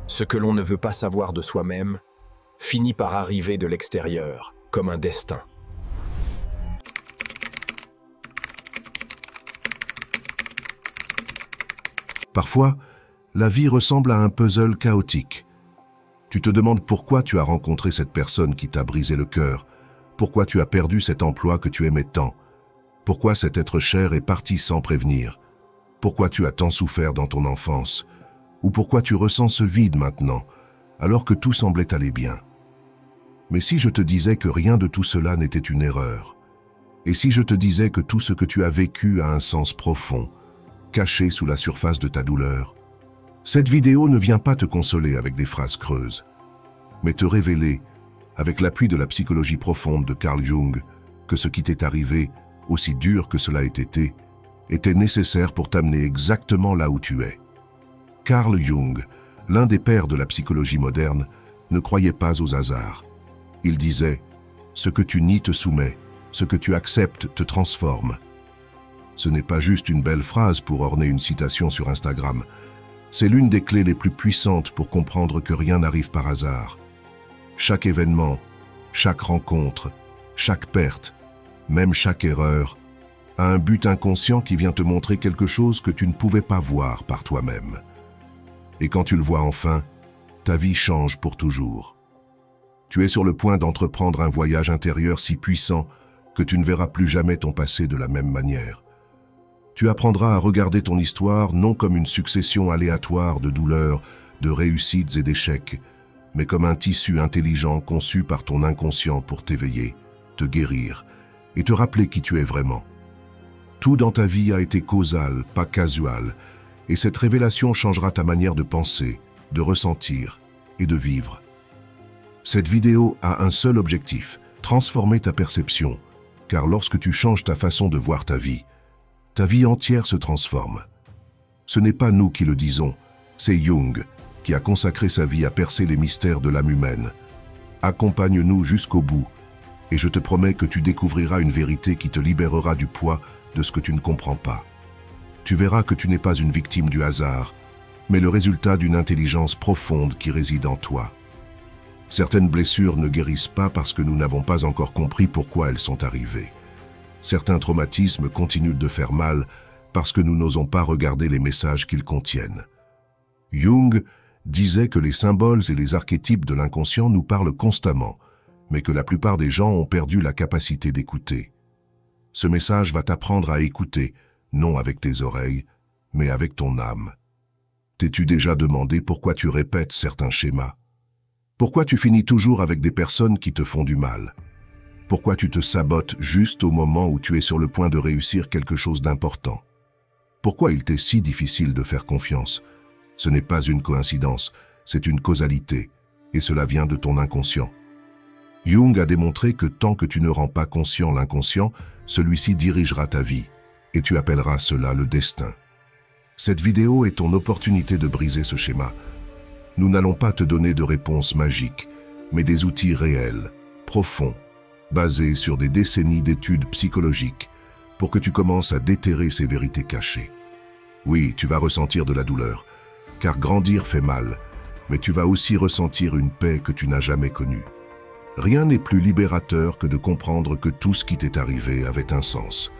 Ce que l'on ne veut pas savoir de soi-même finit par arriver de l'extérieur, comme un destin. Parfois, la vie ressemble à un puzzle chaotique. Tu te demandes pourquoi tu as rencontré cette personne qui t'a brisé le cœur, pourquoi tu as perdu cet emploi que tu aimais tant, pourquoi cet être cher est parti sans prévenir, pourquoi tu as tant souffert dans ton enfance, ou pourquoi tu ressens ce vide maintenant, alors que tout semblait aller bien. Mais si je te disais que rien de tout cela n'était une erreur, et si je te disais que tout ce que tu as vécu a un sens profond, caché sous la surface de ta douleur, cette vidéo ne vient pas te consoler avec des phrases creuses, mais te révéler, avec l'appui de la psychologie profonde de Carl Jung, que ce qui t'est arrivé, aussi dur que cela ait été, était nécessaire pour t'amener exactement là où tu es. Carl Jung, l'un des pères de la psychologie moderne, ne croyait pas aux hasards. Il disait « Ce que tu nies te soumet, ce que tu acceptes te transforme ». Ce n'est pas juste une belle phrase pour orner une citation sur Instagram. C'est l'une des clés les plus puissantes pour comprendre que rien n'arrive par hasard. Chaque événement, chaque rencontre, chaque perte, même chaque erreur, a un but inconscient qui vient te montrer quelque chose que tu ne pouvais pas voir par toi-même. Et quand tu le vois enfin, ta vie change pour toujours. Tu es sur le point d'entreprendre un voyage intérieur si puissant que tu ne verras plus jamais ton passé de la même manière. Tu apprendras à regarder ton histoire non comme une succession aléatoire de douleurs, de réussites et d'échecs, mais comme un tissu intelligent conçu par ton inconscient pour t'éveiller, te guérir et te rappeler qui tu es vraiment. Tout dans ta vie a été causal, pas casual, et cette révélation changera ta manière de penser, de ressentir et de vivre. Cette vidéo a un seul objectif, transformer ta perception, car lorsque tu changes ta façon de voir ta vie entière se transforme. Ce n'est pas nous qui le disons, c'est Jung qui a consacré sa vie à percer les mystères de l'âme humaine. Accompagne-nous jusqu'au bout, et je te promets que tu découvriras une vérité qui te libérera du poids de ce que tu ne comprends pas. Tu verras que tu n'es pas une victime du hasard, mais le résultat d'une intelligence profonde qui réside en toi. Certaines blessures ne guérissent pas parce que nous n'avons pas encore compris pourquoi elles sont arrivées. Certains traumatismes continuent de faire mal parce que nous n'osons pas regarder les messages qu'ils contiennent. Jung disait que les symboles et les archétypes de l'inconscient nous parlent constamment, mais que la plupart des gens ont perdu la capacité d'écouter. Ce message va t'apprendre à écouter, non avec tes oreilles, mais avec ton âme. T'es-tu déjà demandé pourquoi tu répètes certains schémas? Pourquoi tu finis toujours avec des personnes qui te font du mal? Pourquoi tu te sabotes juste au moment où tu es sur le point de réussir quelque chose d'important? Pourquoi il t'est si difficile de faire confiance? Ce n'est pas une coïncidence, c'est une causalité, et cela vient de ton inconscient. Jung a démontré que tant que tu ne rends pas conscient l'inconscient, celui-ci dirigera ta vie, et tu appelleras cela le destin. Cette vidéo est ton opportunité de briser ce schéma. Nous n'allons pas te donner de réponses magiques, mais des outils réels, profonds, basés sur des décennies d'études psychologiques, pour que tu commences à déterrer ces vérités cachées. Oui, tu vas ressentir de la douleur, car grandir fait mal, mais tu vas aussi ressentir une paix que tu n'as jamais connue. Rien n'est plus libérateur que de comprendre que tout ce qui t'est arrivé avait un sens.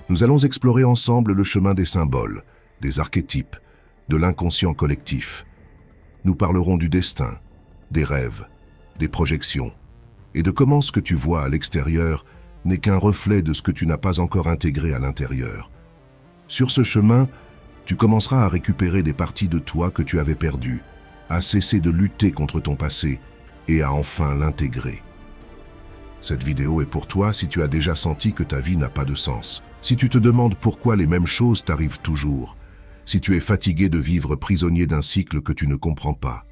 Nous allons explorer ensemble le chemin des symboles, des archétypes, de l'inconscient collectif. Nous parlerons du destin, des rêves, des projections, et de comment ce que tu vois à l'extérieur n'est qu'un reflet de ce que tu n'as pas encore intégré à l'intérieur. Sur ce chemin, tu commenceras à récupérer des parties de toi que tu avais perdues, à cesser de lutter contre ton passé et à enfin l'intégrer. Cette vidéo est pour toi si tu as déjà senti que ta vie n'a pas de sens, si tu te demandes pourquoi les mêmes choses t'arrivent toujours, si tu es fatigué de vivre prisonnier d'un cycle que tu ne comprends pas.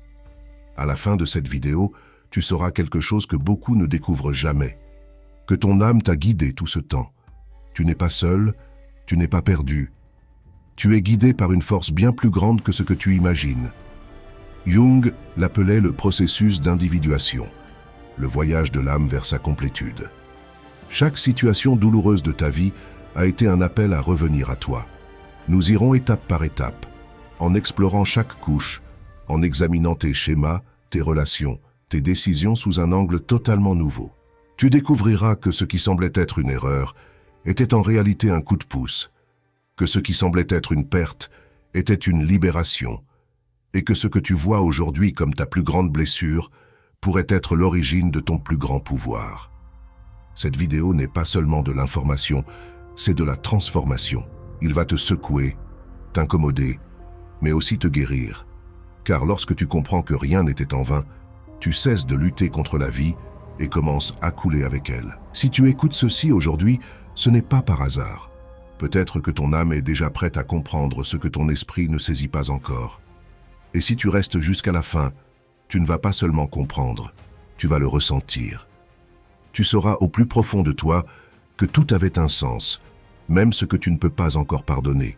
À la fin de cette vidéo, tu sauras quelque chose que beaucoup ne découvrent jamais, que ton âme t'a guidé tout ce temps. Tu n'es pas seul, tu n'es pas perdu. Tu es guidé par une force bien plus grande que ce que tu imagines. Jung l'appelait le processus d'individuation, le voyage de l'âme vers sa complétude. Chaque situation douloureuse de ta vie a été un appel à revenir à toi. Nous irons étape par étape, en explorant chaque couche, en examinant tes schémas, tes relations, tes décisions sous un angle totalement nouveau. Tu découvriras que ce qui semblait être une erreur était en réalité un coup de pouce, que ce qui semblait être une perte était une libération, et que ce que tu vois aujourd'hui comme ta plus grande blessure pourrait être l'origine de ton plus grand pouvoir. Cette vidéo n'est pas seulement de l'information, c'est de la transformation. Il va te secouer, t'incommoder, mais aussi te guérir. Car lorsque tu comprends que rien n'était en vain, tu cesses de lutter contre la vie et commences à couler avec elle. Si tu écoutes ceci aujourd'hui, ce n'est pas par hasard. Peut-être que ton âme est déjà prête à comprendre ce que ton esprit ne saisit pas encore. Et si tu restes jusqu'à la fin, tu ne vas pas seulement comprendre, tu vas le ressentir. Tu sauras au plus profond de toi que tout avait un sens, même ce que tu ne peux pas encore pardonner.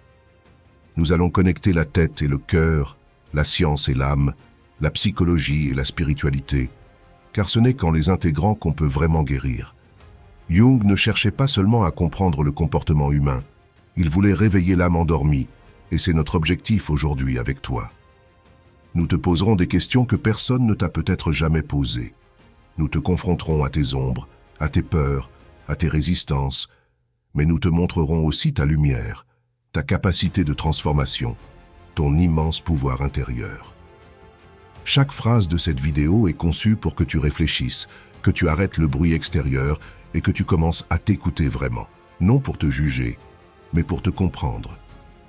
Nous allons connecter la tête et le cœur, la science et l'âme, la psychologie et la spiritualité, car ce n'est qu'en les intégrant qu'on peut vraiment guérir. Jung ne cherchait pas seulement à comprendre le comportement humain, il voulait réveiller l'âme endormie, et c'est notre objectif aujourd'hui avec toi. Nous te poserons des questions que personne ne t'a peut-être jamais posées. Nous te confronterons à tes ombres, à tes peurs, à tes résistances, mais nous te montrerons aussi ta lumière, ta capacité de transformation, ton immense pouvoir intérieur. Chaque phrase de cette vidéo est conçue pour que tu réfléchisses, que tu arrêtes le bruit extérieur et que tu commences à t'écouter vraiment. Non pour te juger, mais pour te comprendre.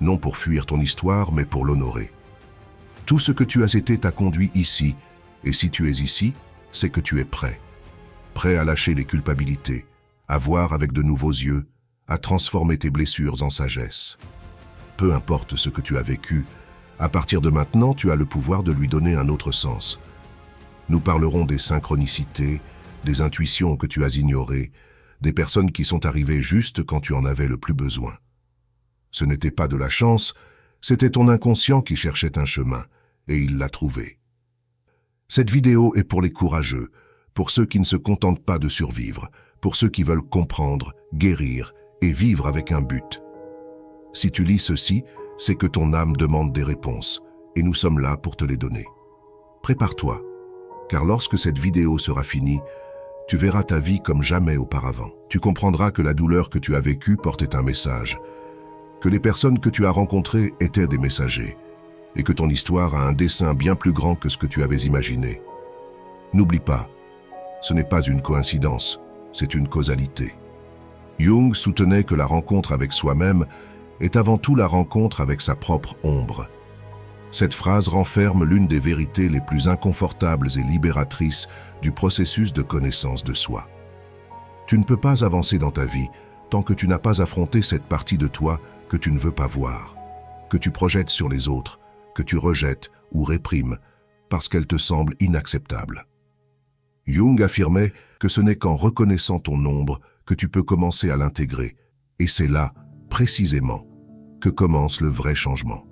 Non pour fuir ton histoire, mais pour l'honorer. Tout ce que tu as été t'a conduit ici, et si tu es ici, c'est que tu es prêt. Prêt à lâcher les culpabilités, à voir avec de nouveaux yeux, à transformer tes blessures en sagesse. Peu importe ce que tu as vécu, à partir de maintenant, tu as le pouvoir de lui donner un autre sens. Nous parlerons des synchronicités, des intuitions que tu as ignorées, des personnes qui sont arrivées juste quand tu en avais le plus besoin. Ce n'était pas de la chance, c'était ton inconscient qui cherchait un chemin, et il l'a trouvé. Cette vidéo est pour les courageux, pour ceux qui ne se contentent pas de survivre, pour ceux qui veulent comprendre, guérir et vivre avec un but. Si tu lis ceci, c'est que ton âme demande des réponses, et nous sommes là pour te les donner. Prépare-toi, car lorsque cette vidéo sera finie, tu verras ta vie comme jamais auparavant. Tu comprendras que la douleur que tu as vécue portait un message, que les personnes que tu as rencontrées étaient des messagers, et que ton histoire a un dessein bien plus grand que ce que tu avais imaginé. N'oublie pas, ce n'est pas une coïncidence, c'est une causalité. Jung soutenait que la rencontre avec soi-même est avant tout la rencontre avec sa propre ombre. Cette phrase renferme l'une des vérités les plus inconfortables et libératrices du processus de connaissance de soi. Tu ne peux pas avancer dans ta vie tant que tu n'as pas affronté cette partie de toi que tu ne veux pas voir, que tu projettes sur les autres, que tu rejettes ou réprimes parce qu'elle te semble inacceptable. Jung affirmait que ce n'est qu'en reconnaissant ton ombre que tu peux commencer à l'intégrer, et c'est là, précisément, que commence le vrai changement.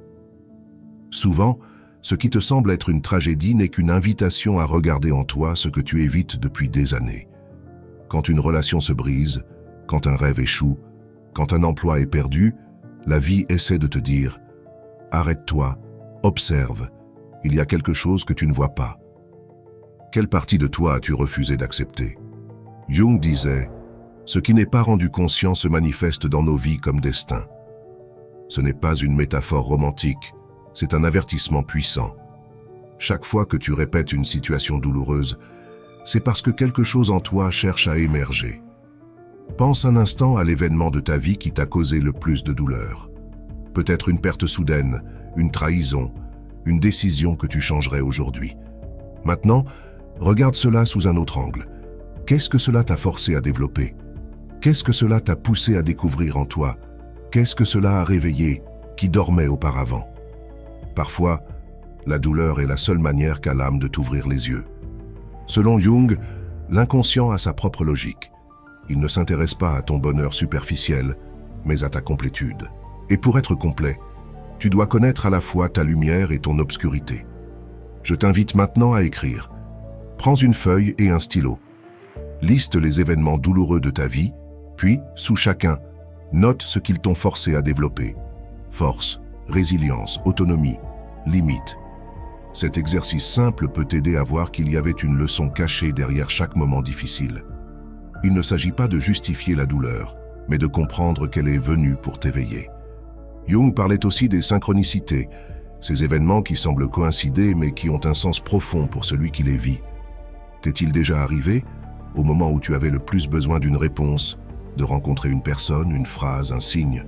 Souvent, ce qui te semble être une tragédie n'est qu'une invitation à regarder en toi ce que tu évites depuis des années. Quand une relation se brise, quand un rêve échoue, quand un emploi est perdu, la vie essaie de te dire « Arrête-toi, observe, il y a quelque chose que tu ne vois pas. » Quelle partie de toi as-tu refusé d'accepter? Jung disait « Ce qui n'est pas rendu conscient se manifeste dans nos vies comme destin. » Ce n'est pas une métaphore romantique, c'est un avertissement puissant. Chaque fois que tu répètes une situation douloureuse, c'est parce que quelque chose en toi cherche à émerger. Pense un instant à l'événement de ta vie qui t'a causé le plus de douleur. Peut-être une perte soudaine, une trahison, une décision que tu changerais aujourd'hui. Maintenant, regarde cela sous un autre angle. Qu'est-ce que cela t'a forcé à développer? Qu'est-ce que cela t'a poussé à découvrir en toi? Qu'est-ce que cela a réveillé qui dormait auparavant? Parfois, la douleur est la seule manière qu'a l'âme de t'ouvrir les yeux. Selon Jung, l'inconscient a sa propre logique. Il ne s'intéresse pas à ton bonheur superficiel, mais à ta complétude. Et pour être complet, tu dois connaître à la fois ta lumière et ton obscurité. Je t'invite maintenant à écrire. Prends une feuille et un stylo. Liste les événements douloureux de ta vie, puis, sous chacun, note ce qu'ils t'ont forcé à développer. Force, résilience, autonomie, limite. Cet exercice simple peut t'aider à voir qu'il y avait une leçon cachée derrière chaque moment difficile. Il ne s'agit pas de justifier la douleur, mais de comprendre qu'elle est venue pour t'éveiller. Jung parlait aussi des synchronicités, ces événements qui semblent coïncider mais qui ont un sens profond pour celui qui les vit. T'est-il déjà arrivé, au moment où tu avais le plus besoin d'une réponse, de rencontrer une personne, une phrase, un signe?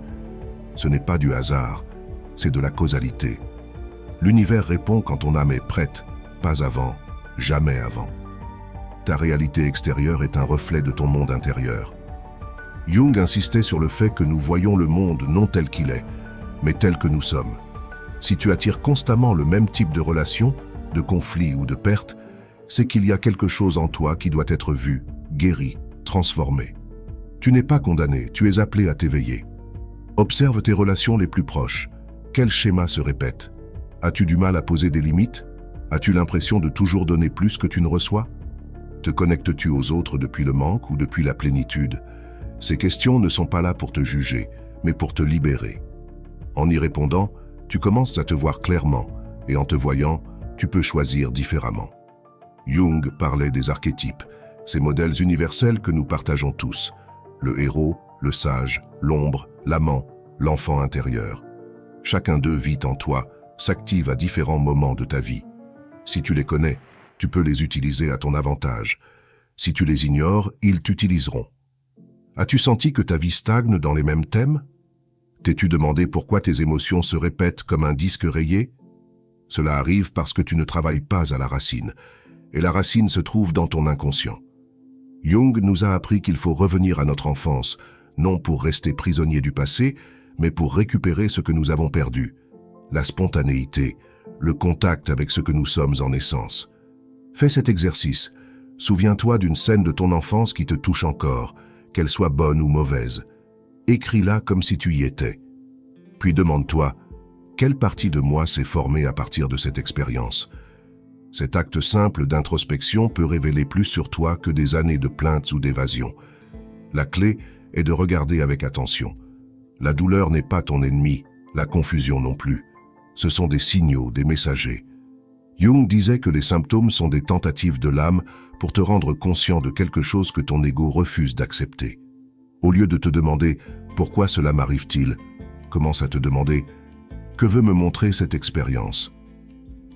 Ce n'est pas du hasard, c'est de la causalité. L'univers répond quand ton âme est prête, pas avant, jamais avant. Ta réalité extérieure est un reflet de ton monde intérieur. Jung insistait sur le fait que nous voyons le monde non tel qu'il est, mais tel que nous sommes. Si tu attires constamment le même type de relation, de conflit ou de perte, c'est qu'il y a quelque chose en toi qui doit être vu, guéri, transformé. Tu n'es pas condamné, tu es appelé à t'éveiller. Observe tes relations les plus proches. Quel schéma se répète? As-tu du mal à poser des limites? As-tu l'impression de toujours donner plus que tu ne reçois? Te connectes-tu aux autres depuis le manque ou depuis la plénitude? Ces questions ne sont pas là pour te juger, mais pour te libérer. En y répondant, tu commences à te voir clairement, et en te voyant, tu peux choisir différemment. Jung parlait des archétypes, ces modèles universels que nous partageons tous. Le héros, le sage, l'ombre, l'amant, l'enfant intérieur. Chacun d'eux vit en toi, s'active à différents moments de ta vie. Si tu les connais, tu peux les utiliser à ton avantage. Si tu les ignores, ils t'utiliseront. As-tu senti que ta vie stagne dans les mêmes thèmes? T'es-tu demandé pourquoi tes émotions se répètent comme un disque rayé? Cela arrive parce que tu ne travailles pas à la racine, et la racine se trouve dans ton inconscient. Jung nous a appris qu'il faut revenir à notre enfance, non pour rester prisonnier du passé, mais pour récupérer ce que nous avons perdu, la spontanéité, le contact avec ce que nous sommes en essence. Fais cet exercice. Souviens-toi d'une scène de ton enfance qui te touche encore, qu'elle soit bonne ou mauvaise. Écris-la comme si tu y étais. Puis demande-toi, quelle partie de moi s'est formée à partir de cette expérience? Cet acte simple d'introspection peut révéler plus sur toi que des années de plaintes ou d'évasion. La clé est de regarder avec attention. La douleur n'est pas ton ennemi, la confusion non plus. Ce sont des signaux, des messagers. Jung disait que les symptômes sont des tentatives de l'âme pour te rendre conscient de quelque chose que ton ego refuse d'accepter. Au lieu de te demander « Pourquoi cela m'arrive-t-il ?», commence à te demander « Que veut me montrer cette expérience ?»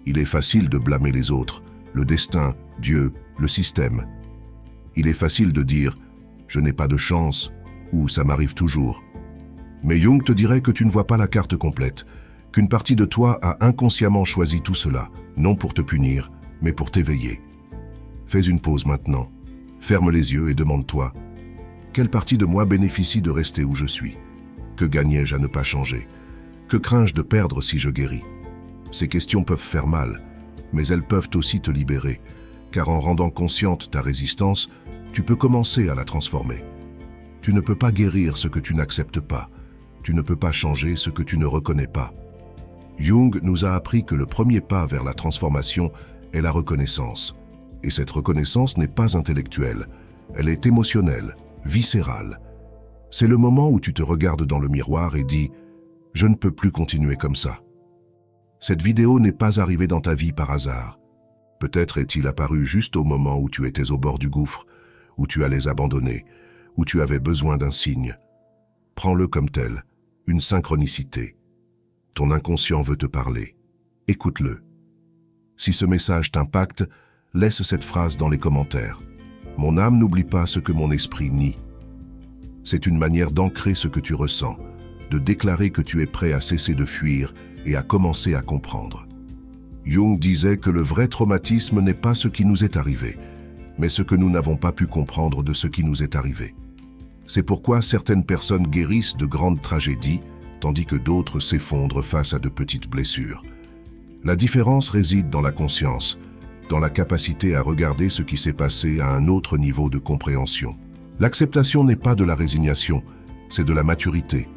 Il est facile de blâmer les autres, le destin, Dieu, le système. Il est facile de dire « Je n'ai pas de chance » ou « Ça m'arrive toujours ». Mais Jung te dirait que tu ne vois pas la carte complète, qu'une partie de toi a inconsciemment choisi tout cela, non pour te punir, mais pour t'éveiller. Fais une pause maintenant, ferme les yeux et demande-toi « Quelle partie de moi bénéficie de rester où je suis? Que gagnais-je à ne pas changer? Que crains-je de perdre si je guéris ?» Ces questions peuvent faire mal, mais elles peuvent aussi te libérer, car en rendant consciente ta résistance, tu peux commencer à la transformer. Tu ne peux pas guérir ce que tu n'acceptes pas. Tu ne peux pas changer ce que tu ne reconnais pas. Jung nous a appris que le premier pas vers la transformation est la reconnaissance. Et cette reconnaissance n'est pas intellectuelle, elle est émotionnelle, viscérale. C'est le moment où tu te regardes dans le miroir et dis « Je ne peux plus continuer comme ça ». Cette vidéo n'est pas arrivée dans ta vie par hasard. Peut-être est-il apparu juste au moment où tu étais au bord du gouffre, où tu allais abandonner, où tu avais besoin d'un signe. Prends-le comme tel, une synchronicité. Ton inconscient veut te parler. Écoute-le. Si ce message t'impacte, laisse cette phrase dans les commentaires. Mon âme n'oublie pas ce que mon esprit nie. C'est une manière d'ancrer ce que tu ressens, de déclarer que tu es prêt à cesser de fuir et à commencer à comprendre. Jung disait que le vrai traumatisme n'est pas ce qui nous est arrivé, mais ce que nous n'avons pas pu comprendre de ce qui nous est arrivé. C'est pourquoi certaines personnes guérissent de grandes tragédies, tandis que d'autres s'effondrent face à de petites blessures. La différence réside dans la conscience, dans la capacité à regarder ce qui s'est passé à un autre niveau de compréhension. L'acceptation n'est pas de la résignation, c'est de la maturité.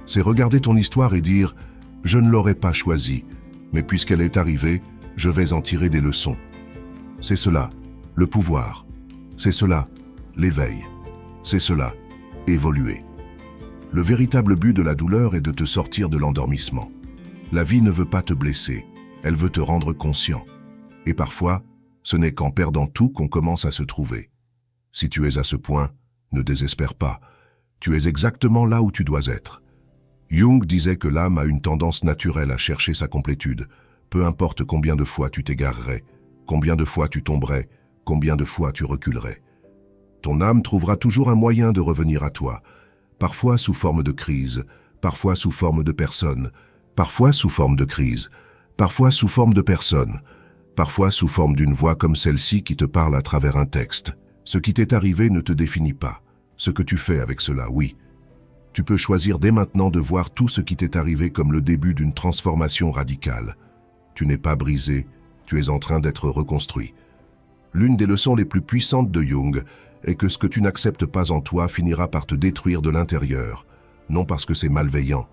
C'est regarder ton histoire et dire « Je ne l'aurais pas choisie, mais puisqu'elle est arrivée, je vais en tirer des leçons. » C'est cela, le pouvoir. C'est cela, l'éveil. C'est cela, évoluer. Le véritable but de la douleur est de te sortir de l'endormissement. La vie ne veut pas te blesser, Elle veut te rendre conscient. Et parfois, ce n'est qu'en perdant tout qu'on commence à se trouver. Si tu es à ce point, ne désespère pas. Tu es exactement là où tu dois être. Jung disait que l'âme a une tendance naturelle à chercher sa complétude, peu importe combien de fois tu t'égarerais, combien de fois tu tomberais, combien de fois tu reculerais. Ton âme trouvera toujours un moyen de revenir à toi, parfois sous forme de crise, parfois sous forme de personne, parfois sous forme de crise, parfois sous forme de personne, parfois sous forme d'une voix comme celle-ci qui te parle à travers un texte. Ce qui t'est arrivé ne te définit pas. Ce que tu fais avec cela, oui. Tu peux choisir dès maintenant de voir tout ce qui t'est arrivé comme le début d'une transformation radicale. Tu n'es pas brisé, tu es en train d'être reconstruit. L'une des leçons les plus puissantes de Jung est que ce que tu n'acceptes pas en toi finira par te détruire de l'intérieur, non parce que c'est malveillant,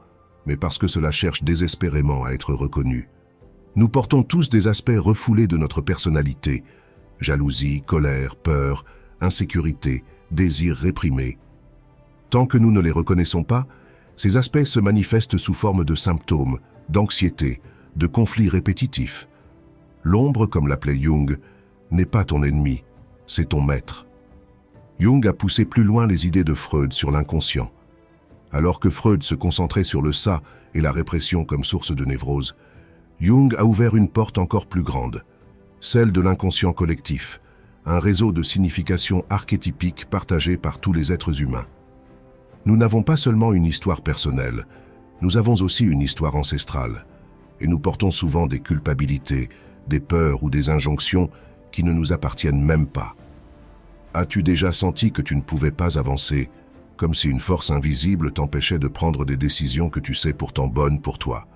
mais parce que cela cherche désespérément à être reconnu. Nous portons tous des aspects refoulés de notre personnalité, jalousie, colère, peur, insécurité, désir réprimé. Tant que nous ne les reconnaissons pas, ces aspects se manifestent sous forme de symptômes, d'anxiété, de conflits répétitifs. L'ombre, comme l'appelait Jung, n'est pas ton ennemi, c'est ton maître. Jung a poussé plus loin les idées de Freud sur l'inconscient. Alors que Freud se concentrait sur le ça et la répression comme source de névrose, Jung a ouvert une porte encore plus grande, celle de l'inconscient collectif, un réseau de significations archétypiques partagées par tous les êtres humains. Nous n'avons pas seulement une histoire personnelle, nous avons aussi une histoire ancestrale, et nous portons souvent des culpabilités, des peurs ou des injonctions qui ne nous appartiennent même pas. As-tu déjà senti que tu ne pouvais pas avancer, comme si une force invisible t'empêchait de prendre des décisions que tu sais pourtant bonnes pour toi?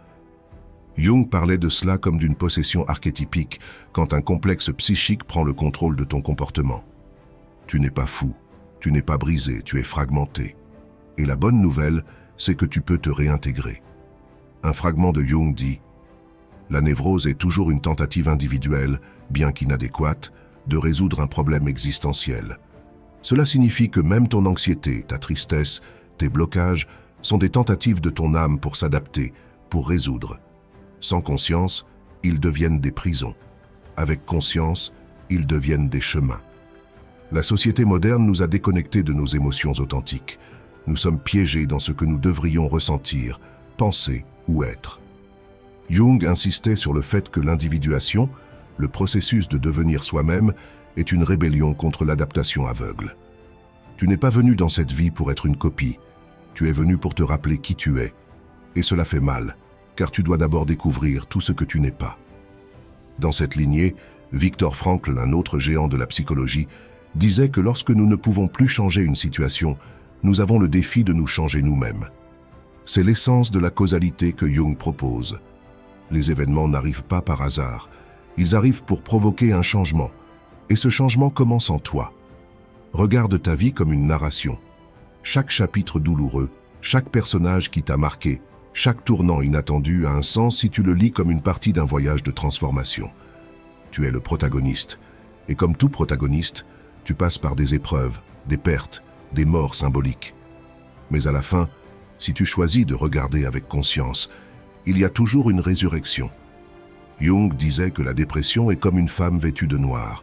Jung parlait de cela comme d'une possession archétypique, quand un complexe psychique prend le contrôle de ton comportement. Tu n'es pas fou, tu n'es pas brisé, tu es fragmenté. Et la bonne nouvelle, c'est que tu peux te réintégrer. Un fragment de Jung dit « La névrose est toujours une tentative individuelle, bien qu'inadéquate, de résoudre un problème existentiel. Cela signifie que même ton anxiété, ta tristesse, tes blocages sont des tentatives de ton âme pour s'adapter, pour résoudre. Sans conscience, ils deviennent des prisons. Avec conscience, ils deviennent des chemins. La société moderne nous a déconnectés de nos émotions authentiques. Nous sommes piégés dans ce que nous devrions ressentir, penser ou être. Jung insistait sur le fait que l'individuation, le processus de devenir soi-même, est une rébellion contre l'adaptation aveugle. Tu n'es pas venu dans cette vie pour être une copie. Tu es venu pour te rappeler qui tu es. Et cela fait mal, car tu dois d'abord découvrir tout ce que tu n'es pas. Dans cette lignée, Viktor Frankl, un autre géant de la psychologie, disait que lorsque nous ne pouvons plus changer une situation, nous avons le défi de nous changer nous-mêmes. C'est l'essence de la causalité que Jung propose. Les événements n'arrivent pas par hasard. Ils arrivent pour provoquer un changement. Et ce changement commence en toi. Regarde ta vie comme une narration. Chaque chapitre douloureux, chaque personnage qui t'a marqué, chaque tournant inattendu a un sens si tu le lis comme une partie d'un voyage de transformation. Tu es le protagoniste. Et comme tout protagoniste, tu passes par des épreuves, des pertes, des morts symboliques. Mais à la fin, si tu choisis de regarder avec conscience, il y a toujours une résurrection. Jung disait que la dépression est comme une femme vêtue de noir.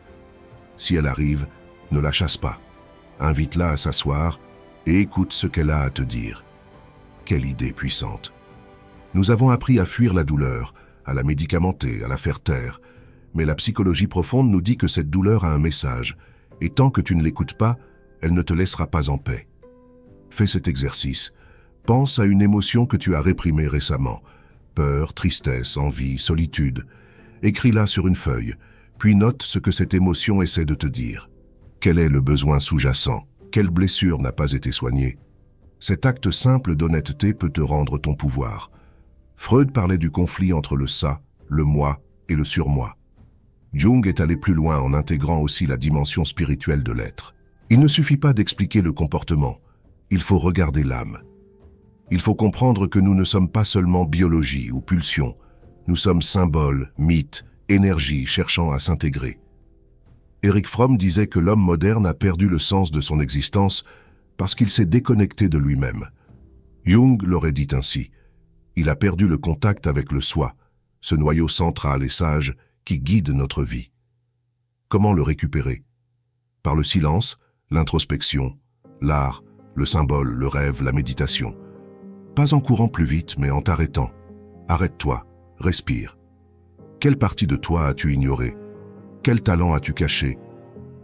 Si elle arrive, ne la chasse pas. Invite-la à s'asseoir et écoute ce qu'elle a à te dire. Quelle idée puissante! Nous avons appris à fuir la douleur, à la médicamenter, à la faire taire. Mais la psychologie profonde nous dit que cette douleur a un message, et tant que tu ne l'écoutes pas, elle ne te laissera pas en paix. Fais cet exercice. Pense à une émotion que tu as réprimée récemment. Peur, tristesse, envie, solitude. Écris-la sur une feuille, puis note ce que cette émotion essaie de te dire. Quel est le besoin sous-jacent? Quelle blessure n'a pas été soignée? Cet acte simple d'honnêteté peut te rendre ton pouvoir. Freud parlait du conflit entre le ça, le moi et le surmoi. Jung est allé plus loin en intégrant aussi la dimension spirituelle de l'être. Il ne suffit pas d'expliquer le comportement, il faut regarder l'âme. Il faut comprendre que nous ne sommes pas seulement biologie ou pulsion, nous sommes symboles, mythes, énergie cherchant à s'intégrer. Erich Fromm disait que l'homme moderne a perdu le sens de son existence parce qu'il s'est déconnecté de lui-même. Jung l'aurait dit ainsi, il a perdu le contact avec le soi, ce noyau central et sage qui guide notre vie. Comment le récupérer? Par le silence, l'introspection, l'art, le symbole, le rêve, la méditation. Pas en courant plus vite, mais en t'arrêtant. Arrête-toi, respire. Quelle partie de toi as-tu ignorée? Quel talent as-tu caché?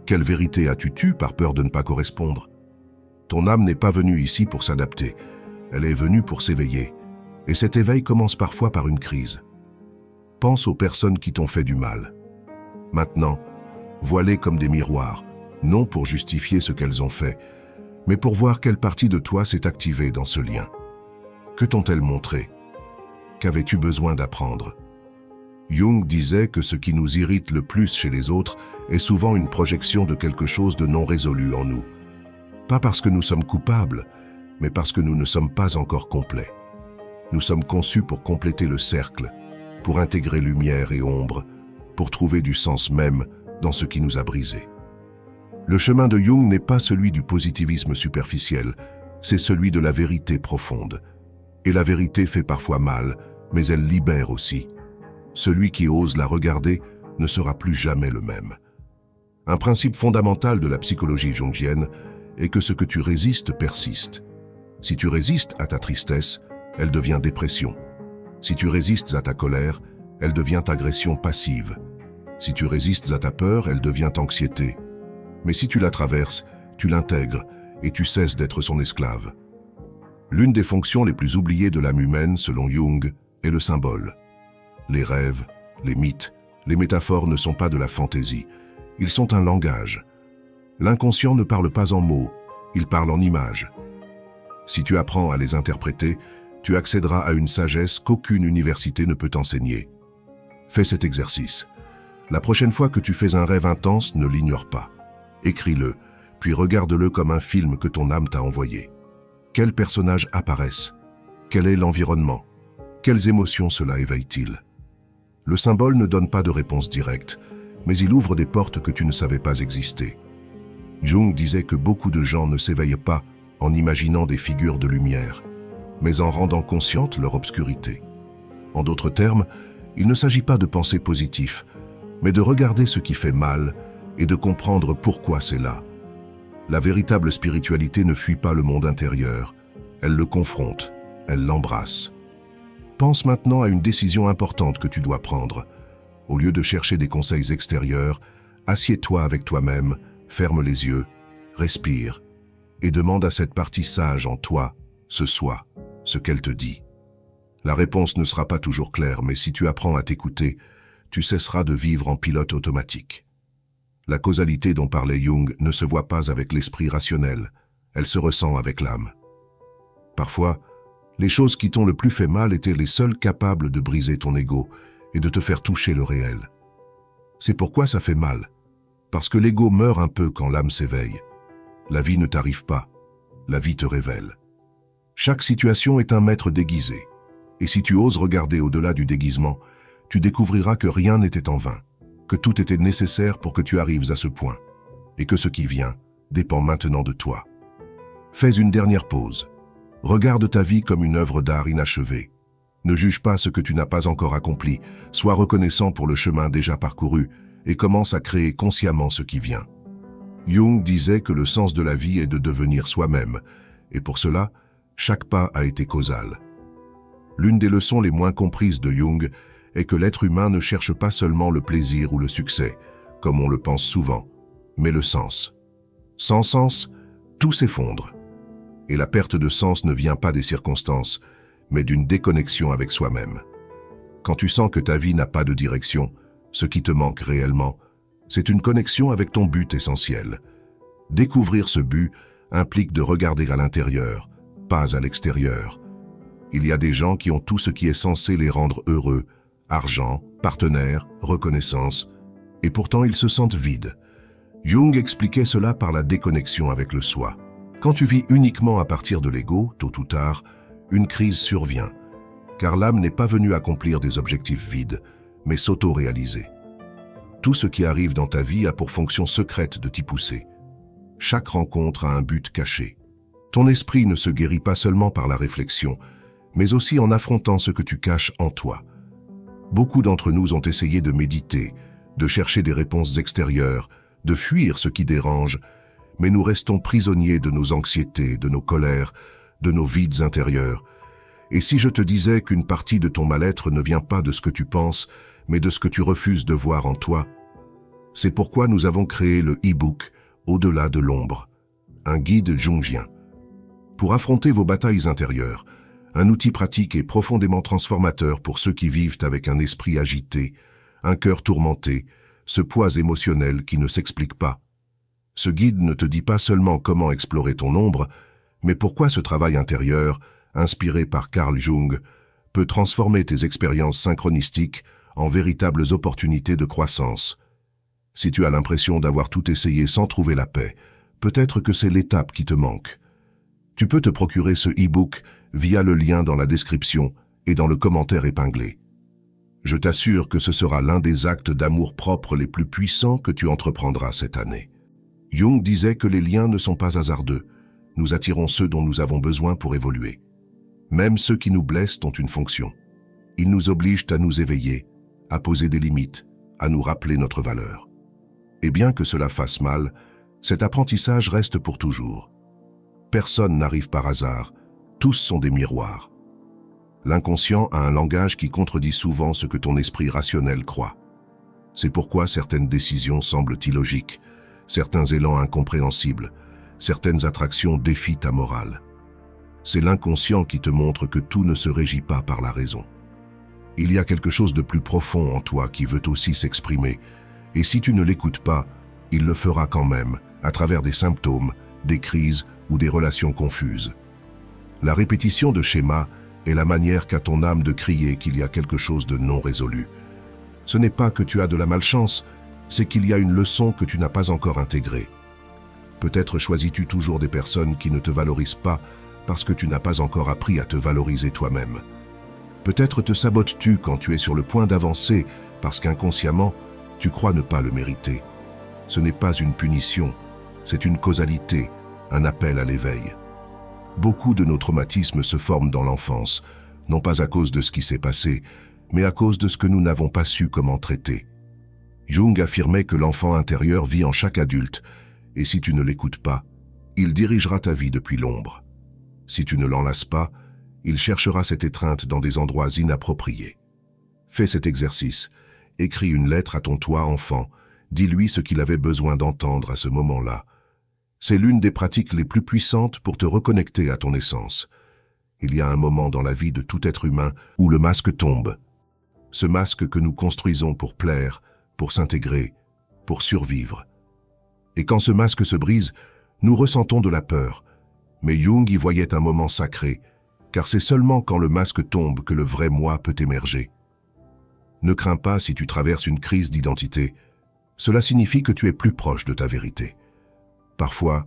Quelle vérité as-tu tue par peur de ne pas correspondre? Ton âme n'est pas venue ici pour s'adapter, elle est venue pour s'éveiller. Et cet éveil commence parfois par une crise. Pense aux personnes qui t'ont fait du mal. Maintenant, vois-les comme des miroirs, non pour justifier ce qu'elles ont fait, mais pour voir quelle partie de toi s'est activée dans ce lien. Que t'ont-elles montré? Qu'avais-tu besoin d'apprendre? Jung disait que ce qui nous irrite le plus chez les autres est souvent une projection de quelque chose de non résolu en nous. Pas parce que nous sommes coupables, mais parce que nous ne sommes pas encore complets. Nous sommes conçus pour compléter le cercle, pour intégrer lumière et ombre, pour trouver du sens même dans ce qui nous a brisés. Le chemin de Jung n'est pas celui du positivisme superficiel, c'est celui de la vérité profonde. Et la vérité fait parfois mal, mais elle libère aussi. Celui qui ose la regarder ne sera plus jamais le même. Un principe fondamental de la psychologie jungienne est que ce que tu résistes persiste. Si tu résistes à ta tristesse, elle devient dépression. Si tu résistes à ta colère, elle devient agression passive. Si tu résistes à ta peur, elle devient anxiété. Mais si tu la traverses, tu l'intègres et tu cesses d'être son esclave. L'une des fonctions les plus oubliées de l'âme humaine, selon Jung, est le symbole. Les rêves, les mythes, les métaphores ne sont pas de la fantaisie, ils sont un langage. L'inconscient ne parle pas en mots, il parle en images. Si tu apprends à les interpréter, tu accéderas à une sagesse qu'aucune université ne peut enseigner. Fais cet exercice. La prochaine fois que tu fais un rêve intense, ne l'ignore pas. Écris-le, puis regarde-le comme un film que ton âme t'a envoyé. Quels personnages apparaissent? Quel est l'environnement? Quelles émotions cela éveille-t-il? Le symbole ne donne pas de réponse directe, mais il ouvre des portes que tu ne savais pas exister. Jung disait que beaucoup de gens ne s'éveillent pas en imaginant des figures de lumière, mais en rendant consciente leur obscurité. En d'autres termes, il ne s'agit pas de penser positif, mais de regarder ce qui fait mal et de comprendre pourquoi c'est là. La véritable spiritualité ne fuit pas le monde intérieur, elle le confronte, elle l'embrasse. Pense maintenant à une décision importante que tu dois prendre. Au lieu de chercher des conseils extérieurs, assieds-toi avec toi-même, ferme les yeux, respire et demande à cette partie sage en toi, ce soi, ce qu'elle te dit. La réponse ne sera pas toujours claire, mais si tu apprends à t'écouter, tu cesseras de vivre en pilote automatique. La causalité dont parlait Jung ne se voit pas avec l'esprit rationnel, elle se ressent avec l'âme. Parfois, les choses qui t'ont le plus fait mal étaient les seules capables de briser ton ego et de te faire toucher le réel. C'est pourquoi ça fait mal, parce que l'ego meurt un peu quand l'âme s'éveille. La vie ne t'arrive pas, la vie te révèle. Chaque situation est un maître déguisé, et si tu oses regarder au-delà du déguisement, tu découvriras que rien n'était en vain, que tout était nécessaire pour que tu arrives à ce point, et que ce qui vient dépend maintenant de toi. Fais une dernière pause. Regarde ta vie comme une œuvre d'art inachevée. Ne juge pas ce que tu n'as pas encore accompli, sois reconnaissant pour le chemin déjà parcouru et commence à créer consciemment ce qui vient. Jung disait que le sens de la vie est de devenir soi-même, et pour cela, chaque pas a été causal. L'une des leçons les moins comprises de Jung est que l'être humain ne cherche pas seulement le plaisir ou le succès, comme on le pense souvent, mais le sens. Sans sens, tout s'effondre. Et la perte de sens ne vient pas des circonstances, mais d'une déconnexion avec soi-même. Quand tu sens que ta vie n'a pas de direction, ce qui te manque réellement, c'est une connexion avec ton but essentiel. Découvrir ce but implique de regarder à l'intérieur, pas à l'extérieur. Il y a des gens qui ont tout ce qui est censé les rendre heureux, argent, partenaire, reconnaissance, et pourtant ils se sentent vides. Jung expliquait cela par la déconnexion avec le soi. Quand tu vis uniquement à partir de l'ego, tôt ou tard, une crise survient, car l'âme n'est pas venue accomplir des objectifs vides, mais s'auto-réaliser. Tout ce qui arrive dans ta vie a pour fonction secrète de t'y pousser. Chaque rencontre a un but caché. Ton esprit ne se guérit pas seulement par la réflexion, mais aussi en affrontant ce que tu caches en toi. Beaucoup d'entre nous ont essayé de méditer, de chercher des réponses extérieures, de fuir ce qui dérange, mais nous restons prisonniers de nos anxiétés, de nos colères, de nos vides intérieurs. Et si je te disais qu'une partie de ton mal-être ne vient pas de ce que tu penses, mais de ce que tu refuses de voir en toi? C'est pourquoi nous avons créé le e-book « Au-delà de l'ombre », un guide jungien. Pour affronter vos batailles intérieures, un outil pratique et profondément transformateur pour ceux qui vivent avec un esprit agité, un cœur tourmenté, ce poids émotionnel qui ne s'explique pas. Ce guide ne te dit pas seulement comment explorer ton ombre, mais pourquoi ce travail intérieur, inspiré par Carl Jung, peut transformer tes expériences synchronistiques en véritables opportunités de croissance. Si tu as l'impression d'avoir tout essayé sans trouver la paix, peut-être que c'est l'étape qui te manque. Tu peux te procurer ce e-book via le lien dans la description et dans le commentaire épinglé. Je t'assure que ce sera l'un des actes d'amour-propre les plus puissants que tu entreprendras cette année. Jung disait que les liens ne sont pas hasardeux. Nous attirons ceux dont nous avons besoin pour évoluer. Même ceux qui nous blessent ont une fonction. Ils nous obligent à nous éveiller, à poser des limites, à nous rappeler notre valeur. Et bien que cela fasse mal, cet apprentissage reste pour toujours. Personne n'arrive par hasard, tous sont des miroirs. L'inconscient a un langage qui contredit souvent ce que ton esprit rationnel croit. C'est pourquoi certaines décisions semblent illogiques, certains élans incompréhensibles, certaines attractions défient ta morale. C'est l'inconscient qui te montre que tout ne se régit pas par la raison. Il y a quelque chose de plus profond en toi qui veut aussi s'exprimer, et si tu ne l'écoutes pas, il le fera quand même, à travers des symptômes, des crises ou des relations confuses. La répétition de schémas est la manière qu'a ton âme de crier qu'il y a quelque chose de non résolu. Ce n'est pas que tu as de la malchance, c'est qu'il y a une leçon que tu n'as pas encore intégrée. Peut-être choisis-tu toujours des personnes qui ne te valorisent pas parce que tu n'as pas encore appris à te valoriser toi-même. Peut-être te sabotes-tu quand tu es sur le point d'avancer parce qu'inconsciemment, tu crois ne pas le mériter. Ce n'est pas une punition, c'est une causalité, un appel à l'éveil. Beaucoup de nos traumatismes se forment dans l'enfance, non pas à cause de ce qui s'est passé, mais à cause de ce que nous n'avons pas su comment traiter. Jung affirmait que l'enfant intérieur vit en chaque adulte, et si tu ne l'écoutes pas, il dirigera ta vie depuis l'ombre. Si tu ne l'enlaces pas, il cherchera cette étreinte dans des endroits inappropriés. Fais cet exercice, écris une lettre à ton toi enfant, dis-lui ce qu'il avait besoin d'entendre à ce moment-là. C'est l'une des pratiques les plus puissantes pour te reconnecter à ton essence. Il y a un moment dans la vie de tout être humain où le masque tombe. Ce masque que nous construisons pour plaire, pour s'intégrer, pour survivre. Et quand ce masque se brise, nous ressentons de la peur. Mais Jung y voyait un moment sacré, car c'est seulement quand le masque tombe que le vrai moi peut émerger. Ne crains pas si tu traverses une crise d'identité. Cela signifie que tu es plus proche de ta vérité. Parfois,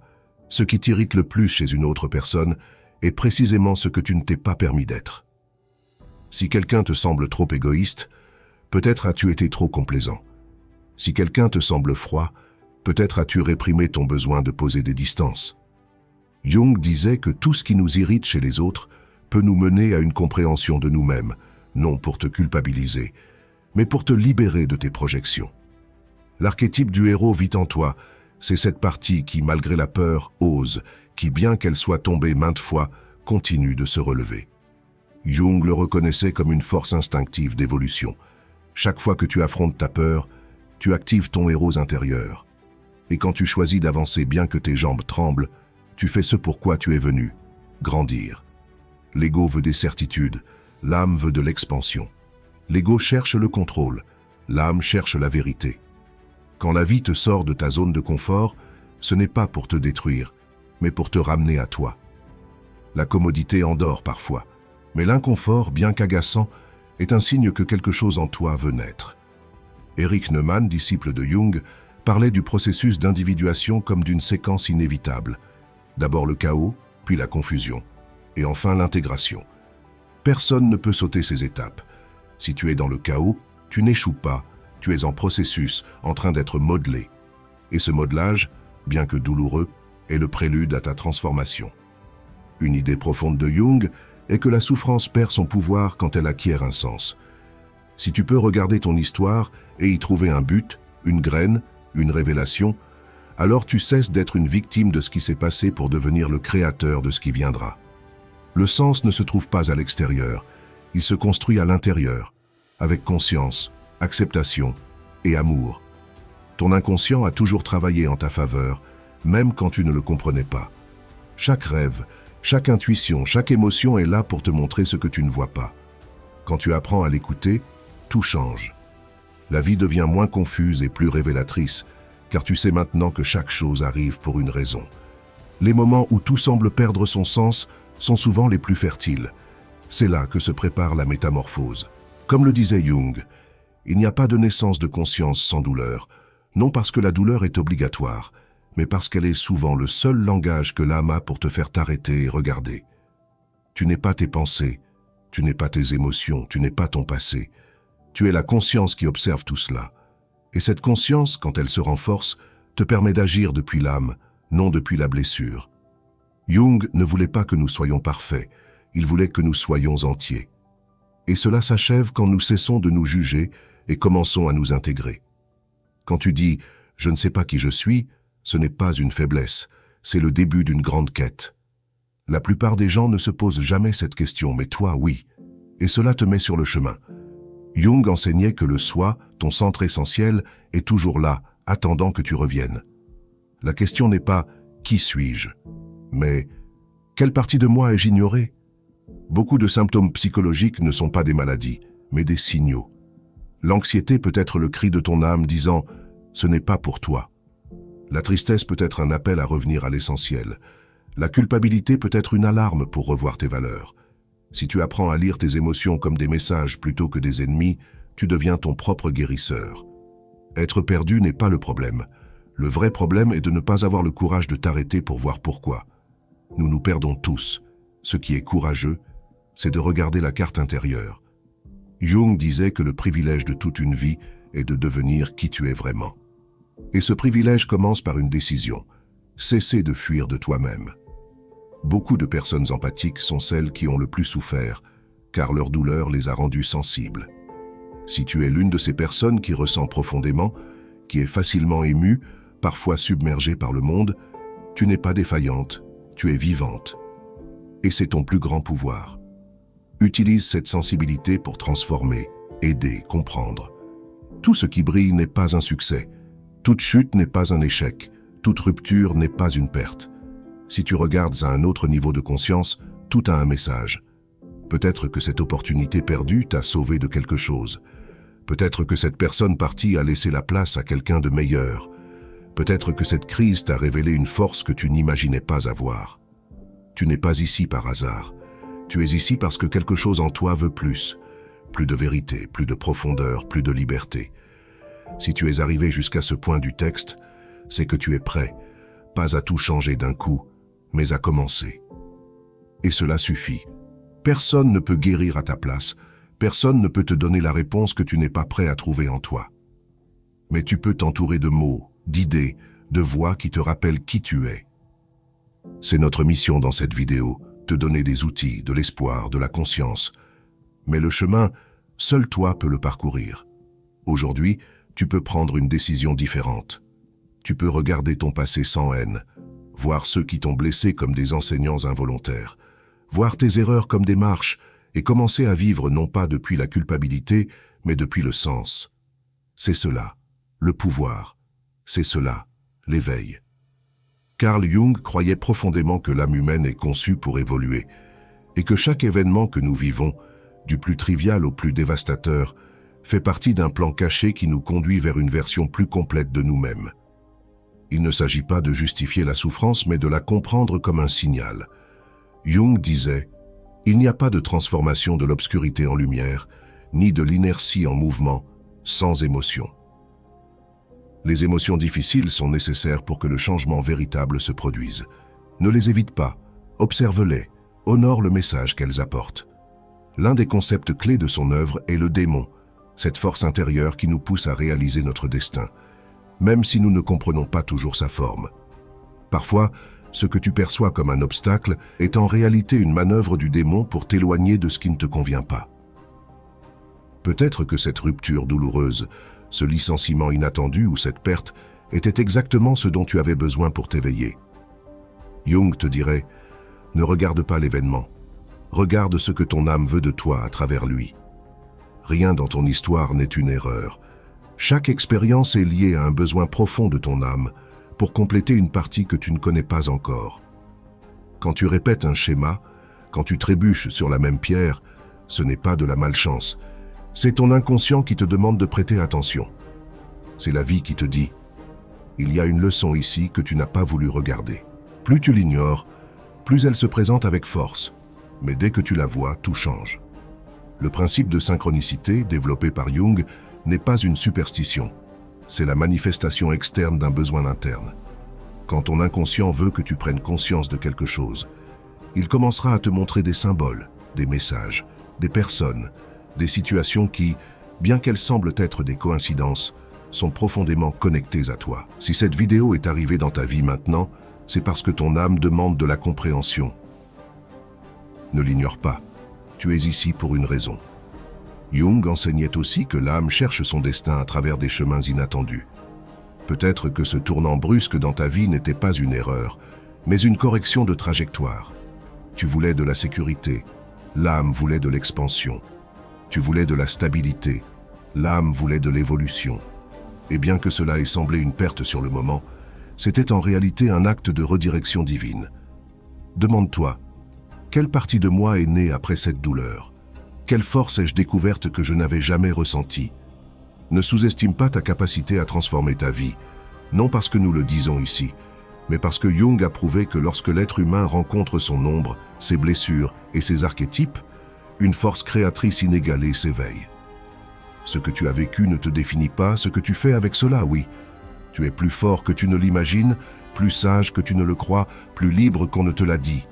ce qui t'irrite le plus chez une autre personne est précisément ce que tu ne t'es pas permis d'être. Si quelqu'un te semble trop égoïste, peut-être as-tu été trop complaisant. Si quelqu'un te semble froid, peut-être as-tu réprimé ton besoin de poser des distances. Jung disait que tout ce qui nous irrite chez les autres peut nous mener à une compréhension de nous-mêmes, non pour te culpabiliser, mais pour te libérer de tes projections. L'archétype du héros vit en toi. C'est cette partie qui, malgré la peur, ose, qui, bien qu'elle soit tombée maintes fois, continue de se relever. Jung le reconnaissait comme une force instinctive d'évolution. Chaque fois que tu affrontes ta peur, tu actives ton héros intérieur. Et quand tu choisis d'avancer bien que tes jambes tremblent, tu fais ce pourquoi tu es venu, grandir. L'ego veut des certitudes, l'âme veut de l'expansion. L'ego cherche le contrôle, l'âme cherche la vérité. Quand la vie te sort de ta zone de confort, ce n'est pas pour te détruire, mais pour te ramener à toi. La commodité endort parfois, mais l'inconfort, bien qu'agaçant, est un signe que quelque chose en toi veut naître. Erich Neumann, disciple de Jung, parlait du processus d'individuation comme d'une séquence inévitable. D'abord le chaos, puis la confusion, et enfin l'intégration. Personne ne peut sauter ces étapes. Si tu es dans le chaos, tu n'échoues pas. Tu es en processus, en train d'être modelé. Et ce modelage, bien que douloureux, est le prélude à ta transformation. Une idée profonde de Jung est que la souffrance perd son pouvoir quand elle acquiert un sens. Si tu peux regarder ton histoire et y trouver un but, une graine, une révélation, alors tu cesses d'être une victime de ce qui s'est passé pour devenir le créateur de ce qui viendra. Le sens ne se trouve pas à l'extérieur, il se construit à l'intérieur, avec conscience, acceptation et amour. Ton inconscient a toujours travaillé en ta faveur, même quand tu ne le comprenais pas. Chaque rêve, chaque intuition, chaque émotion est là pour te montrer ce que tu ne vois pas. Quand tu apprends à l'écouter, tout change. La vie devient moins confuse et plus révélatrice, car tu sais maintenant que chaque chose arrive pour une raison. Les moments où tout semble perdre son sens sont souvent les plus fertiles. C'est là que se prépare la métamorphose. Comme le disait Jung, il n'y a pas de naissance de conscience sans douleur, non parce que la douleur est obligatoire, mais parce qu'elle est souvent le seul langage que l'âme a pour te faire t'arrêter et regarder. Tu n'es pas tes pensées, tu n'es pas tes émotions, tu n'es pas ton passé. Tu es la conscience qui observe tout cela. Et cette conscience, quand elle se renforce, te permet d'agir depuis l'âme, non depuis la blessure. Jung ne voulait pas que nous soyons parfaits, il voulait que nous soyons entiers. Et cela s'achève quand nous cessons de nous juger et commençons à nous intégrer. Quand tu dis « je ne sais pas qui je suis », ce n'est pas une faiblesse, c'est le début d'une grande quête. La plupart des gens ne se posent jamais cette question, mais toi, oui. Et cela te met sur le chemin. Jung enseignait que le soi, ton centre essentiel, est toujours là, attendant que tu reviennes. La question n'est pas « qui suis-je ?» mais « quelle partie de moi ai-je ignorée ?» Beaucoup de symptômes psychologiques ne sont pas des maladies, mais des signaux. L'anxiété peut être le cri de ton âme disant « ce n'est pas pour toi ». La tristesse peut être un appel à revenir à l'essentiel. La culpabilité peut être une alarme pour revoir tes valeurs. Si tu apprends à lire tes émotions comme des messages plutôt que des ennemis, tu deviens ton propre guérisseur. Être perdu n'est pas le problème. Le vrai problème est de ne pas avoir le courage de t'arrêter pour voir pourquoi. Nous nous perdons tous. Ce qui est courageux, c'est de regarder la carte intérieure. Jung disait que le privilège de toute une vie est de devenir qui tu es vraiment. Et ce privilège commence par une décision. Cesser de fuir de toi-même. Beaucoup de personnes empathiques sont celles qui ont le plus souffert, car leur douleur les a rendues sensibles. Si tu es l'une de ces personnes qui ressent profondément, qui est facilement émue, parfois submergée par le monde, tu n'es pas défaillante, tu es vivante. Et c'est ton plus grand pouvoir. Utilise cette sensibilité pour transformer, aider, comprendre. Tout ce qui brille n'est pas un succès. Toute chute n'est pas un échec. Toute rupture n'est pas une perte. Si tu regardes à un autre niveau de conscience, tout a un message. Peut-être que cette opportunité perdue t'a sauvé de quelque chose. Peut-être que cette personne partie a laissé la place à quelqu'un de meilleur. Peut-être que cette crise t'a révélé une force que tu n'imaginais pas avoir. Tu n'es pas ici par hasard. Tu es ici parce que quelque chose en toi veut plus. Plus de vérité, plus de profondeur, plus de liberté. Si tu es arrivé jusqu'à ce point du texte, c'est que tu es prêt, pas à tout changer d'un coup, mais à commencer. Et cela suffit. Personne ne peut guérir à ta place, personne ne peut te donner la réponse que tu n'es pas prêt à trouver en toi. Mais tu peux t'entourer de mots, d'idées, de voix qui te rappellent qui tu es. C'est notre mission dans cette vidéo, te donner des outils, de l'espoir, de la conscience. Mais le chemin, seul toi peux le parcourir. Aujourd'hui, tu peux prendre une décision différente. Tu peux regarder ton passé sans haine, voir ceux qui t'ont blessé comme des enseignants involontaires, voir tes erreurs comme des marches et commencer à vivre non pas depuis la culpabilité, mais depuis le sens. C'est cela, le pouvoir. C'est cela, l'éveil. Carl Jung croyait profondément que l'âme humaine est conçue pour évoluer et que chaque événement que nous vivons, du plus trivial au plus dévastateur, fait partie d'un plan caché qui nous conduit vers une version plus complète de nous-mêmes. Il ne s'agit pas de justifier la souffrance, mais de la comprendre comme un signal. Jung disait « Il n'y a pas de transformation de l'obscurité en lumière, ni de l'inertie en mouvement, sans émotion. » Les émotions difficiles sont nécessaires pour que le changement véritable se produise. Ne les évite pas, observe-les, honore le message qu'elles apportent. L'un des concepts clés de son œuvre est le démon, cette force intérieure qui nous pousse à réaliser notre destin, même si nous ne comprenons pas toujours sa forme. Parfois, ce que tu perçois comme un obstacle est en réalité une manœuvre du démon pour t'éloigner de ce qui ne te convient pas. Peut-être que cette rupture douloureuse, ce licenciement inattendu ou cette perte était exactement ce dont tu avais besoin pour t'éveiller. Jung te dirait, ne regarde pas l'événement, regarde ce que ton âme veut de toi à travers lui. Rien dans ton histoire n'est une erreur. Chaque expérience est liée à un besoin profond de ton âme pour compléter une partie que tu ne connais pas encore. Quand tu répètes un schéma, quand tu trébuches sur la même pierre, ce n'est pas de la malchance. C'est ton inconscient qui te demande de prêter attention. C'est la vie qui te dit « Il y a une leçon ici que tu n'as pas voulu regarder ». Plus tu l'ignores, plus elle se présente avec force. Mais dès que tu la vois, tout change. Le principe de synchronicité, développé par Jung, n'est pas une superstition. C'est la manifestation externe d'un besoin interne. Quand ton inconscient veut que tu prennes conscience de quelque chose, il commencera à te montrer des symboles, des messages, des personnes, des situations qui, bien qu'elles semblent être des coïncidences, sont profondément connectées à toi. Si cette vidéo est arrivée dans ta vie maintenant, c'est parce que ton âme demande de la compréhension. Ne l'ignore pas, tu es ici pour une raison. Jung enseignait aussi que l'âme cherche son destin à travers des chemins inattendus. Peut-être que ce tournant brusque dans ta vie n'était pas une erreur, mais une correction de trajectoire. Tu voulais de la sécurité, l'âme voulait de l'expansion. Tu voulais de la stabilité, l'âme voulait de l'évolution. Et bien que cela ait semblé une perte sur le moment, c'était en réalité un acte de redirection divine. Demande-toi, quelle partie de moi est née après cette douleur? Quelle force ai-je découverte que je n'avais jamais ressentie? Ne sous-estime pas ta capacité à transformer ta vie, non parce que nous le disons ici, mais parce que Jung a prouvé que lorsque l'être humain rencontre son ombre, ses blessures et ses archétypes, une force créatrice inégalée s'éveille. Ce que tu as vécu ne te définit pas, ce que tu fais avec cela, oui. Tu es plus fort que tu ne l'imagines, plus sage que tu ne le crois, plus libre qu'on ne te l'a dit.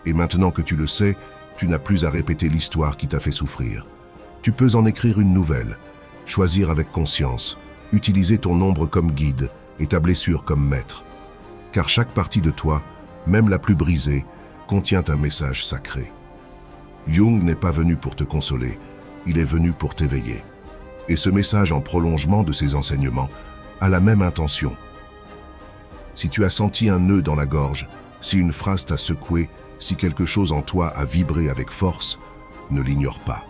Et maintenant que tu le sais, tu n'as plus à répéter l'histoire qui t'a fait souffrir. Tu peux en écrire une nouvelle, choisir avec conscience, utiliser ton ombre comme guide et ta blessure comme maître. Car chaque partie de toi, même la plus brisée, contient un message sacré. Jung n'est pas venu pour te consoler, il est venu pour t'éveiller. Et ce message en prolongement de ses enseignements a la même intention. Si tu as senti un nœud dans la gorge, si une phrase t'a secoué, si quelque chose en toi a vibré avec force, ne l'ignore pas.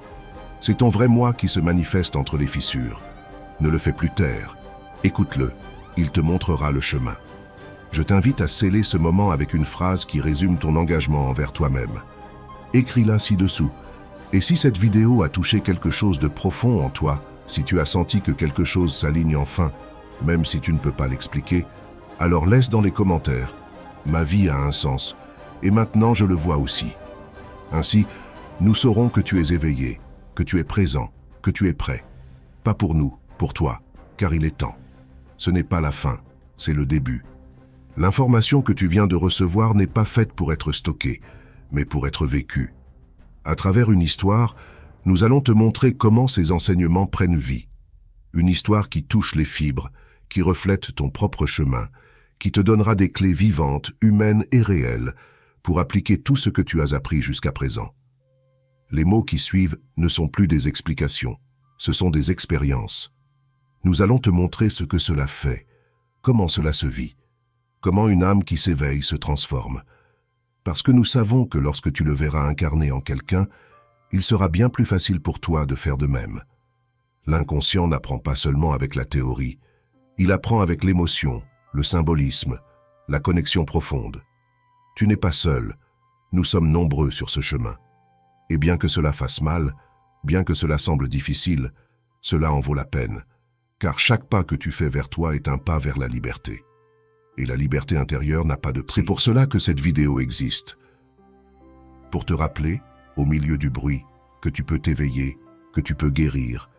C'est ton vrai moi qui se manifeste entre les fissures. Ne le fais plus taire. Écoute-le, il te montrera le chemin. Je t'invite à sceller ce moment avec une phrase qui résume ton engagement envers toi-même. Écris-la ci-dessous. Et si cette vidéo a touché quelque chose de profond en toi, si tu as senti que quelque chose s'aligne enfin, même si tu ne peux pas l'expliquer, alors laisse dans les commentaires « Ma vie a un sens, et maintenant je le vois aussi ». Ainsi, nous saurons que tu es éveillé, que tu es présent, que tu es prêt. Pas pour nous, pour toi, car il est temps. Ce n'est pas la fin, c'est le début. L'information que tu viens de recevoir n'est pas faite pour être stockée, mais pour être vécue. À travers une histoire, nous allons te montrer comment ces enseignements prennent vie. Une histoire qui touche les fibres, qui reflète ton propre chemin, qui te donnera des clés vivantes, humaines et réelles, pour appliquer tout ce que tu as appris jusqu'à présent. Les mots qui suivent ne sont plus des explications, ce sont des expériences. Nous allons te montrer ce que cela fait, comment cela se vit, comment une âme qui s'éveille se transforme. Parce que nous savons que lorsque tu le verras incarné en quelqu'un, il sera bien plus facile pour toi de faire de même. L'inconscient n'apprend pas seulement avec la théorie, il apprend avec l'émotion, le symbolisme, la connexion profonde. Tu n'es pas seul, nous sommes nombreux sur ce chemin. Et bien que cela fasse mal, bien que cela semble difficile, cela en vaut la peine, car chaque pas que tu fais vers toi est un pas vers la liberté. Et la liberté intérieure n'a pas de prix. C'est pour cela que cette vidéo existe. Pour te rappeler, au milieu du bruit, que tu peux t'éveiller, que tu peux guérir,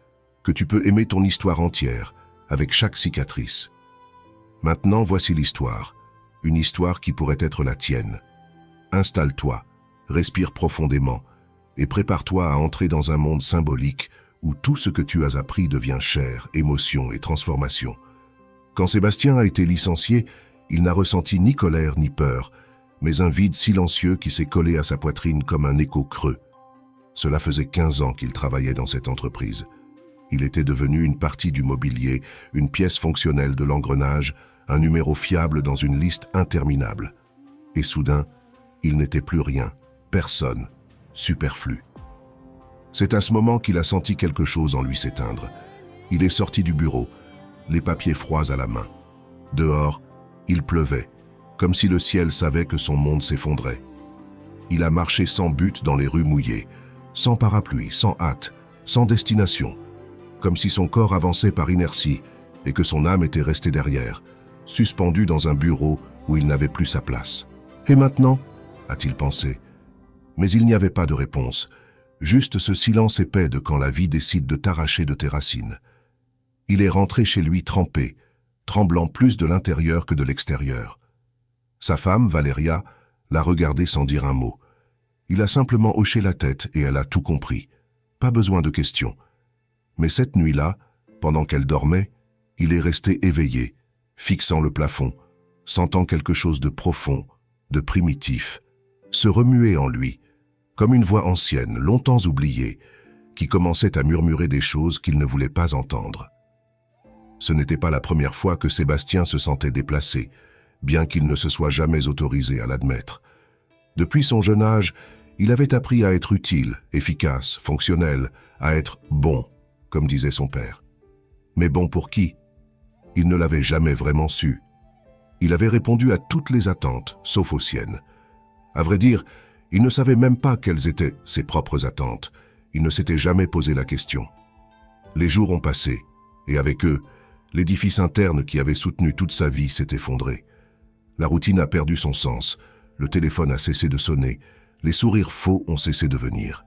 que tu peux aimer ton histoire entière, avec chaque cicatrice. Maintenant, voici l'histoire, une histoire qui pourrait être la tienne. Installe-toi, respire profondément, et prépare-toi à entrer dans un monde symbolique où tout ce que tu as appris devient chair, émotion et transformation. Quand Sébastien a été licencié, il n'a ressenti ni colère ni peur, mais un vide silencieux qui s'est collé à sa poitrine comme un écho creux. Cela faisait 15 ans qu'il travaillait dans cette entreprise. Il était devenu une partie du mobilier, une pièce fonctionnelle de l'engrenage, un numéro fiable dans une liste interminable. Et soudain, il n'était plus rien, personne, superflu. C'est à ce moment qu'il a senti quelque chose en lui s'éteindre. Il est sorti du bureau, les papiers froids à la main. Dehors, il pleuvait, comme si le ciel savait que son monde s'effondrait. Il a marché sans but dans les rues mouillées, sans parapluie, sans hâte, sans destination, comme si son corps avançait par inertie et que son âme était restée derrière, suspendue dans un bureau où il n'avait plus sa place. Et maintenant, a-t-il pensé. Mais il n'y avait pas de réponse, juste ce silence épais de quand la vie décide de t'arracher de tes racines. Il est rentré chez lui trempé, tremblant plus de l'intérieur que de l'extérieur. Sa femme, Valéria, l'a regardé sans dire un mot. Il a simplement hoché la tête et elle a tout compris. Pas besoin de questions. Mais cette nuit-là, pendant qu'elle dormait, il est resté éveillé, fixant le plafond, sentant quelque chose de profond, de primitif, se remuer en lui, comme une voix ancienne, longtemps oubliée, qui commençait à murmurer des choses qu'il ne voulait pas entendre. Ce n'était pas la première fois que Sébastien se sentait déplacé, bien qu'il ne se soit jamais autorisé à l'admettre. Depuis son jeune âge, il avait appris à être utile, efficace, fonctionnel, à être bon, comme disait son père. Mais bon pour qui? Il ne l'avait jamais vraiment su. Il avait répondu à toutes les attentes, sauf aux siennes. À vrai dire, il ne savait même pas quelles étaient ses propres attentes. Il ne s'était jamais posé la question. Les jours ont passé, et avec eux, l'édifice interne qui avait soutenu toute sa vie s'est effondré. La routine a perdu son sens, le téléphone a cessé de sonner, les sourires faux ont cessé de venir.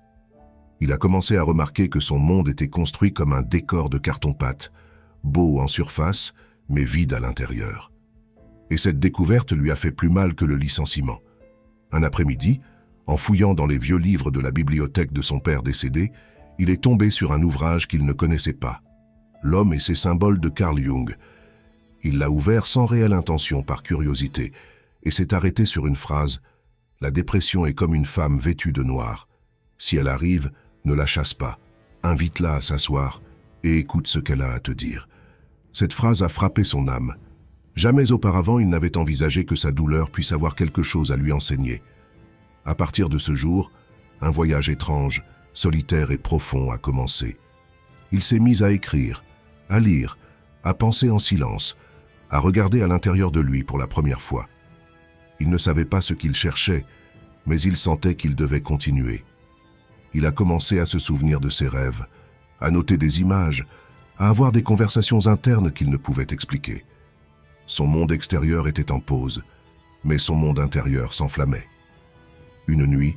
Il a commencé à remarquer que son monde était construit comme un décor de carton-pâte, beau en surface, mais vide à l'intérieur. Et cette découverte lui a fait plus mal que le licenciement. Un après-midi, en fouillant dans les vieux livres de la bibliothèque de son père décédé, il est tombé sur un ouvrage qu'il ne connaissait pas. L'homme et ses symboles de Carl Jung. Il l'a ouvert sans réelle intention, par curiosité, et s'est arrêté sur une phrase « La dépression est comme une femme vêtue de noir. Si elle arrive, ne la chasse pas, invite-la à s'asseoir et écoute ce qu'elle a à te dire. » Cette phrase a frappé son âme. Jamais auparavant il n'avait envisagé que sa douleur puisse avoir quelque chose à lui enseigner. À partir de ce jour, un voyage étrange, solitaire et profond a commencé. Il s'est mis à écrire, à lire, à penser en silence, à regarder à l'intérieur de lui pour la première fois. Il ne savait pas ce qu'il cherchait, mais il sentait qu'il devait continuer. Il a commencé à se souvenir de ses rêves, à noter des images, à avoir des conversations internes qu'il ne pouvait expliquer. Son monde extérieur était en pause, mais son monde intérieur s'enflammait. Une nuit,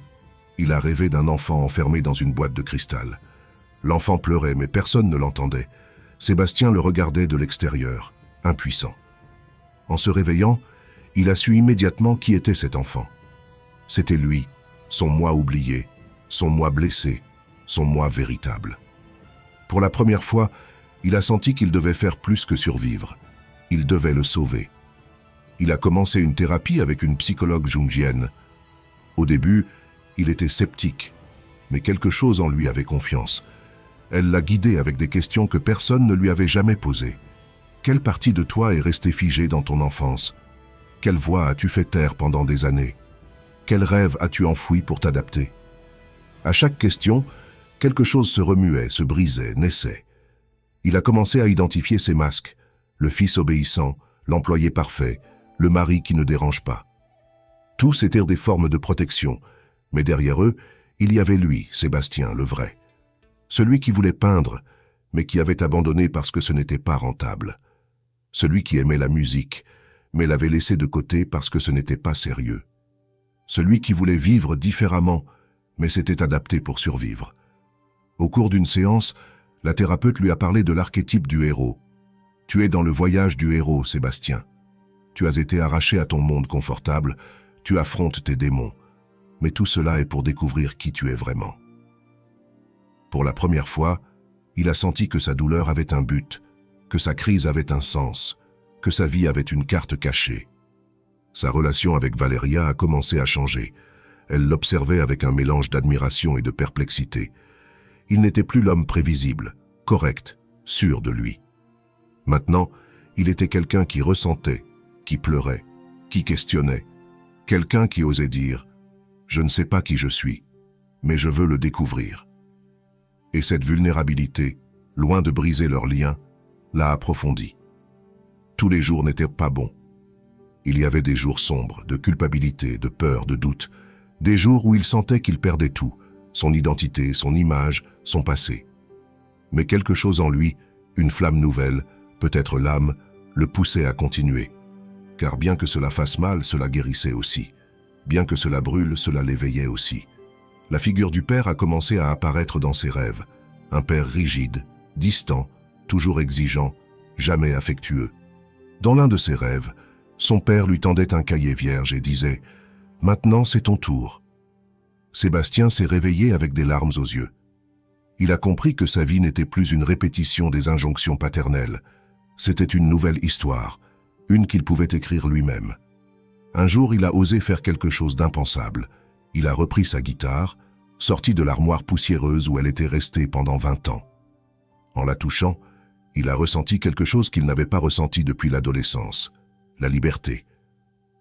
il a rêvé d'un enfant enfermé dans une boîte de cristal. L'enfant pleurait, mais personne ne l'entendait. Sébastien le regardait de l'extérieur, impuissant. En se réveillant, il a su immédiatement qui était cet enfant. C'était lui, son moi oublié, son moi blessé, son moi véritable. Pour la première fois, il a senti qu'il devait faire plus que survivre. Il devait le sauver. Il a commencé une thérapie avec une psychologue jungienne. Au début, il était sceptique, mais quelque chose en lui avait confiance. Elle l'a guidé avec des questions que personne ne lui avait jamais posées. Quelle partie de toi est restée figée dans ton enfance? Quelle voix as-tu fait taire pendant des années? Quel rêve as-tu enfoui pour t'adapter? À chaque question, quelque chose se remuait, se brisait, naissait. Il a commencé à identifier ses masques, le fils obéissant, l'employé parfait, le mari qui ne dérange pas. Tous étaient des formes de protection, mais derrière eux, il y avait lui, Sébastien, le vrai. Celui qui voulait peindre, mais qui avait abandonné parce que ce n'était pas rentable. Celui qui aimait la musique, mais l'avait laissé de côté parce que ce n'était pas sérieux. Celui qui voulait vivre différemment, mais s'était adapté pour survivre. Au cours d'une séance, la thérapeute lui a parlé de l'archétype du héros. Tu es dans le voyage du héros, Sébastien. Tu as été arraché à ton monde confortable, tu affrontes tes démons. Mais tout cela est pour découvrir qui tu es vraiment. Pour la première fois, il a senti que sa douleur avait un but, que sa crise avait un sens, que sa vie avait une carte cachée. Sa relation avec Valéria a commencé à changer. Elle l'observait avec un mélange d'admiration et de perplexité. Il n'était plus l'homme prévisible, correct, sûr de lui. Maintenant, il était quelqu'un qui ressentait, qui pleurait, qui questionnait, quelqu'un qui osait dire « Je ne sais pas qui je suis, mais je veux le découvrir ». Et cette vulnérabilité, loin de briser leur lien, l'a approfondie. Tous les jours n'étaient pas bons. Il y avait des jours sombres, de culpabilité, de peur, de doute, des jours où il sentait qu'il perdait tout, son identité, son image, son passé. Mais quelque chose en lui, une flamme nouvelle, peut-être l'âme, le poussait à continuer. Car bien que cela fasse mal, cela guérissait aussi. Bien que cela brûle, cela l'éveillait aussi. La figure du père a commencé à apparaître dans ses rêves. Un père rigide, distant, toujours exigeant, jamais affectueux. Dans l'un de ses rêves, son père lui tendait un cahier vierge et disait « Maintenant c'est ton tour ». Sébastien s'est réveillé avec des larmes aux yeux. Il a compris que sa vie n'était plus une répétition des injonctions paternelles. C'était une nouvelle histoire, une qu'il pouvait écrire lui-même. Un jour, il a osé faire quelque chose d'impensable. Il a repris sa guitare, sorti de l'armoire poussiéreuse où elle était restée pendant 20 ans. En la touchant, il a ressenti quelque chose qu'il n'avait pas ressenti depuis l'adolescence, la liberté.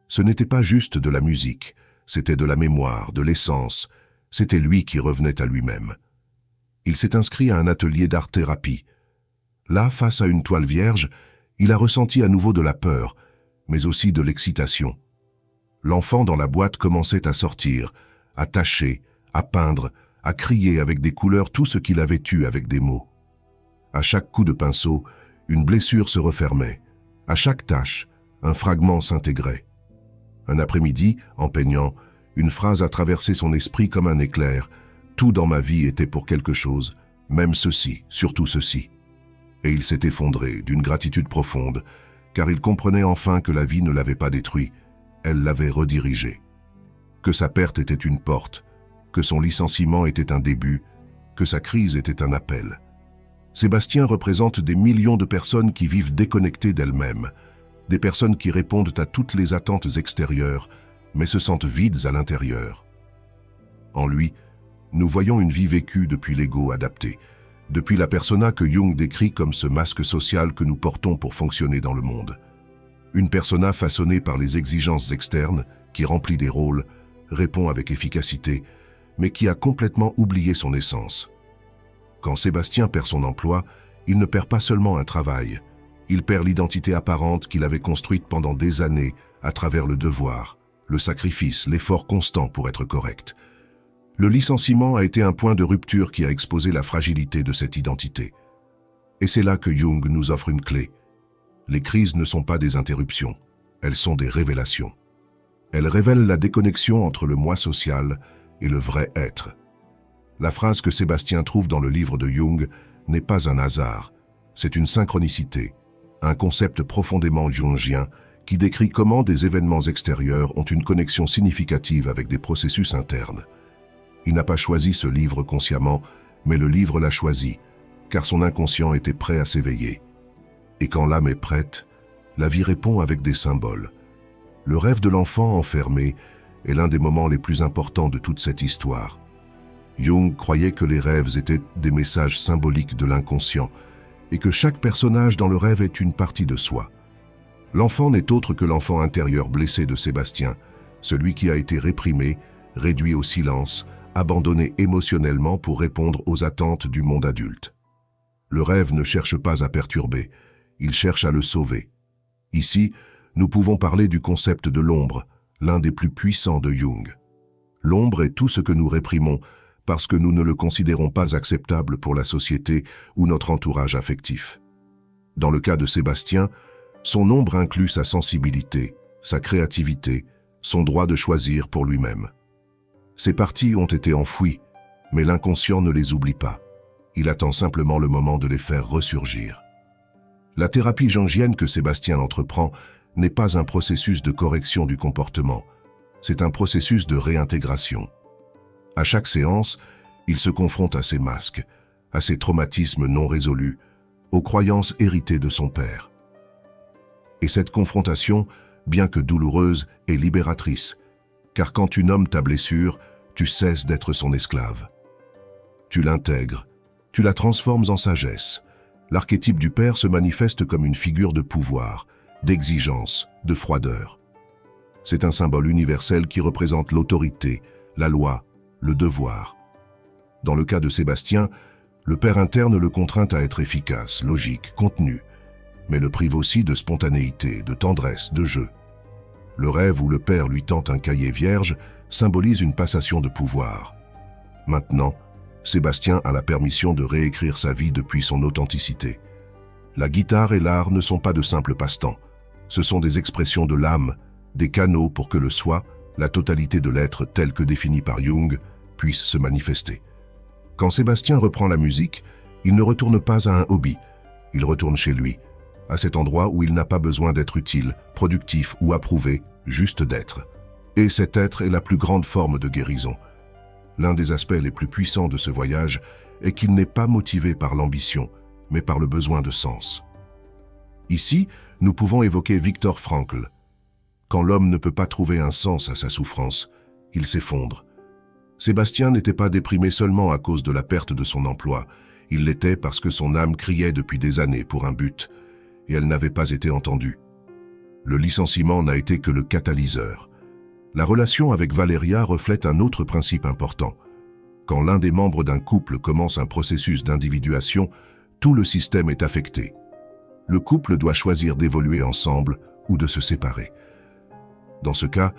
Ce n'était pas juste de la musique, c'était de la mémoire, de l'essence, c'était lui qui revenait à lui-même. Il s'est inscrit à un atelier d'art-thérapie. Là, face à une toile vierge, il a ressenti à nouveau de la peur, mais aussi de l'excitation. L'enfant dans la boîte commençait à sortir, à tâcher, à peindre, à crier avec des couleurs tout ce qu'il avait eu avec des mots. À chaque coup de pinceau, une blessure se refermait. À chaque tâche, un fragment s'intégrait. Un après-midi, en peignant, une phrase a traversé son esprit comme un éclair. Tout dans ma vie était pour quelque chose, même ceci, surtout ceci. Et il s'est effondré d'une gratitude profonde, car il comprenait enfin que la vie ne l'avait pas détruit, elle l'avait redirigé. Que sa perte était une porte, que son licenciement était un début, que sa crise était un appel. Sébastien représente des millions de personnes qui vivent déconnectées d'elles-mêmes, des personnes qui répondent à toutes les attentes extérieures, mais se sentent vides à l'intérieur. En lui, nous voyons une vie vécue depuis l'ego adapté, depuis la persona que Jung décrit comme ce masque social que nous portons pour fonctionner dans le monde. Une persona façonnée par les exigences externes, qui remplit des rôles, répond avec efficacité, mais qui a complètement oublié son essence. Quand Sébastien perd son emploi, il ne perd pas seulement un travail, il perd l'identité apparente qu'il avait construite pendant des années à travers le devoir, le sacrifice, l'effort constant pour être correct. Le licenciement a été un point de rupture qui a exposé la fragilité de cette identité. Et c'est là que Jung nous offre une clé. Les crises ne sont pas des interruptions, elles sont des révélations. Elles révèlent la déconnexion entre le moi social et le vrai être. La phrase que Sébastien trouve dans le livre de Jung n'est pas un hasard, c'est une synchronicité, un concept profondément jungien qui décrit comment des événements extérieurs ont une connexion significative avec des processus internes. Il n'a pas choisi ce livre consciemment, mais le livre l'a choisi, car son inconscient était prêt à s'éveiller. Et quand l'âme est prête, la vie répond avec des symboles. Le rêve de l'enfant enfermé est l'un des moments les plus importants de toute cette histoire. Jung croyait que les rêves étaient des messages symboliques de l'inconscient et que chaque personnage dans le rêve est une partie de soi. L'enfant n'est autre que l'enfant intérieur blessé de Sébastien, celui qui a été réprimé, réduit au silence, abandonné émotionnellement pour répondre aux attentes du monde adulte. Le rêve ne cherche pas à perturber, il cherche à le sauver. Ici, nous pouvons parler du concept de l'ombre, l'un des plus puissants de Jung. L'ombre est tout ce que nous réprimons parce que nous ne le considérons pas acceptable pour la société ou notre entourage affectif. Dans le cas de Sébastien, son ombre inclut sa sensibilité, sa créativité, son droit de choisir pour lui-même. Ces parties ont été enfouies, mais l'inconscient ne les oublie pas. Il attend simplement le moment de les faire ressurgir. La thérapie jungienne que Sébastien entreprend n'est pas un processus de correction du comportement, c'est un processus de réintégration. À chaque séance, il se confronte à ses masques, à ses traumatismes non résolus, aux croyances héritées de son père. Et cette confrontation, bien que douloureuse, est libératrice, car quand tu nommes ta blessure, tu cesses d'être son esclave. Tu l'intègres, Tu la transformes en sagesse. L'archétype du père se manifeste comme une figure de pouvoir, d'exigence, de froideur. C'est un symbole universel qui représente l'autorité, la loi, le devoir. Dans le cas de Sébastien, le père interne le contraint à être efficace, logique, contenu, mais le prive aussi de spontanéité, de tendresse, de jeu. Le rêve où le père lui tend un cahier vierge symbolise une passation de pouvoir. Maintenant, Sébastien a la permission de réécrire sa vie depuis son authenticité. La guitare et l'art ne sont pas de simples passe-temps. Ce sont des expressions de l'âme, des canaux pour que le soi, la totalité de l'être tel que défini par Jung, puisse se manifester. Quand Sébastien reprend la musique, il ne retourne pas à un hobby, il retourne chez lui, à cet endroit où il n'a pas besoin d'être utile, productif ou approuvé, juste d'être. Et cet être est la plus grande forme de guérison. L'un des aspects les plus puissants de ce voyage est qu'il n'est pas motivé par l'ambition, mais par le besoin de sens. Ici, nous pouvons évoquer Viktor Frankl. Quand l'homme ne peut pas trouver un sens à sa souffrance, il s'effondre. Sébastien n'était pas déprimé seulement à cause de la perte de son emploi, il l'était parce que son âme criait depuis des années pour un but, et elle n'avait pas été entendue. Le licenciement n'a été que le catalyseur. La relation avec Valéria reflète un autre principe important. Quand l'un des membres d'un couple commence un processus d'individuation, tout le système est affecté. Le couple doit choisir d'évoluer ensemble ou de se séparer. Dans ce cas,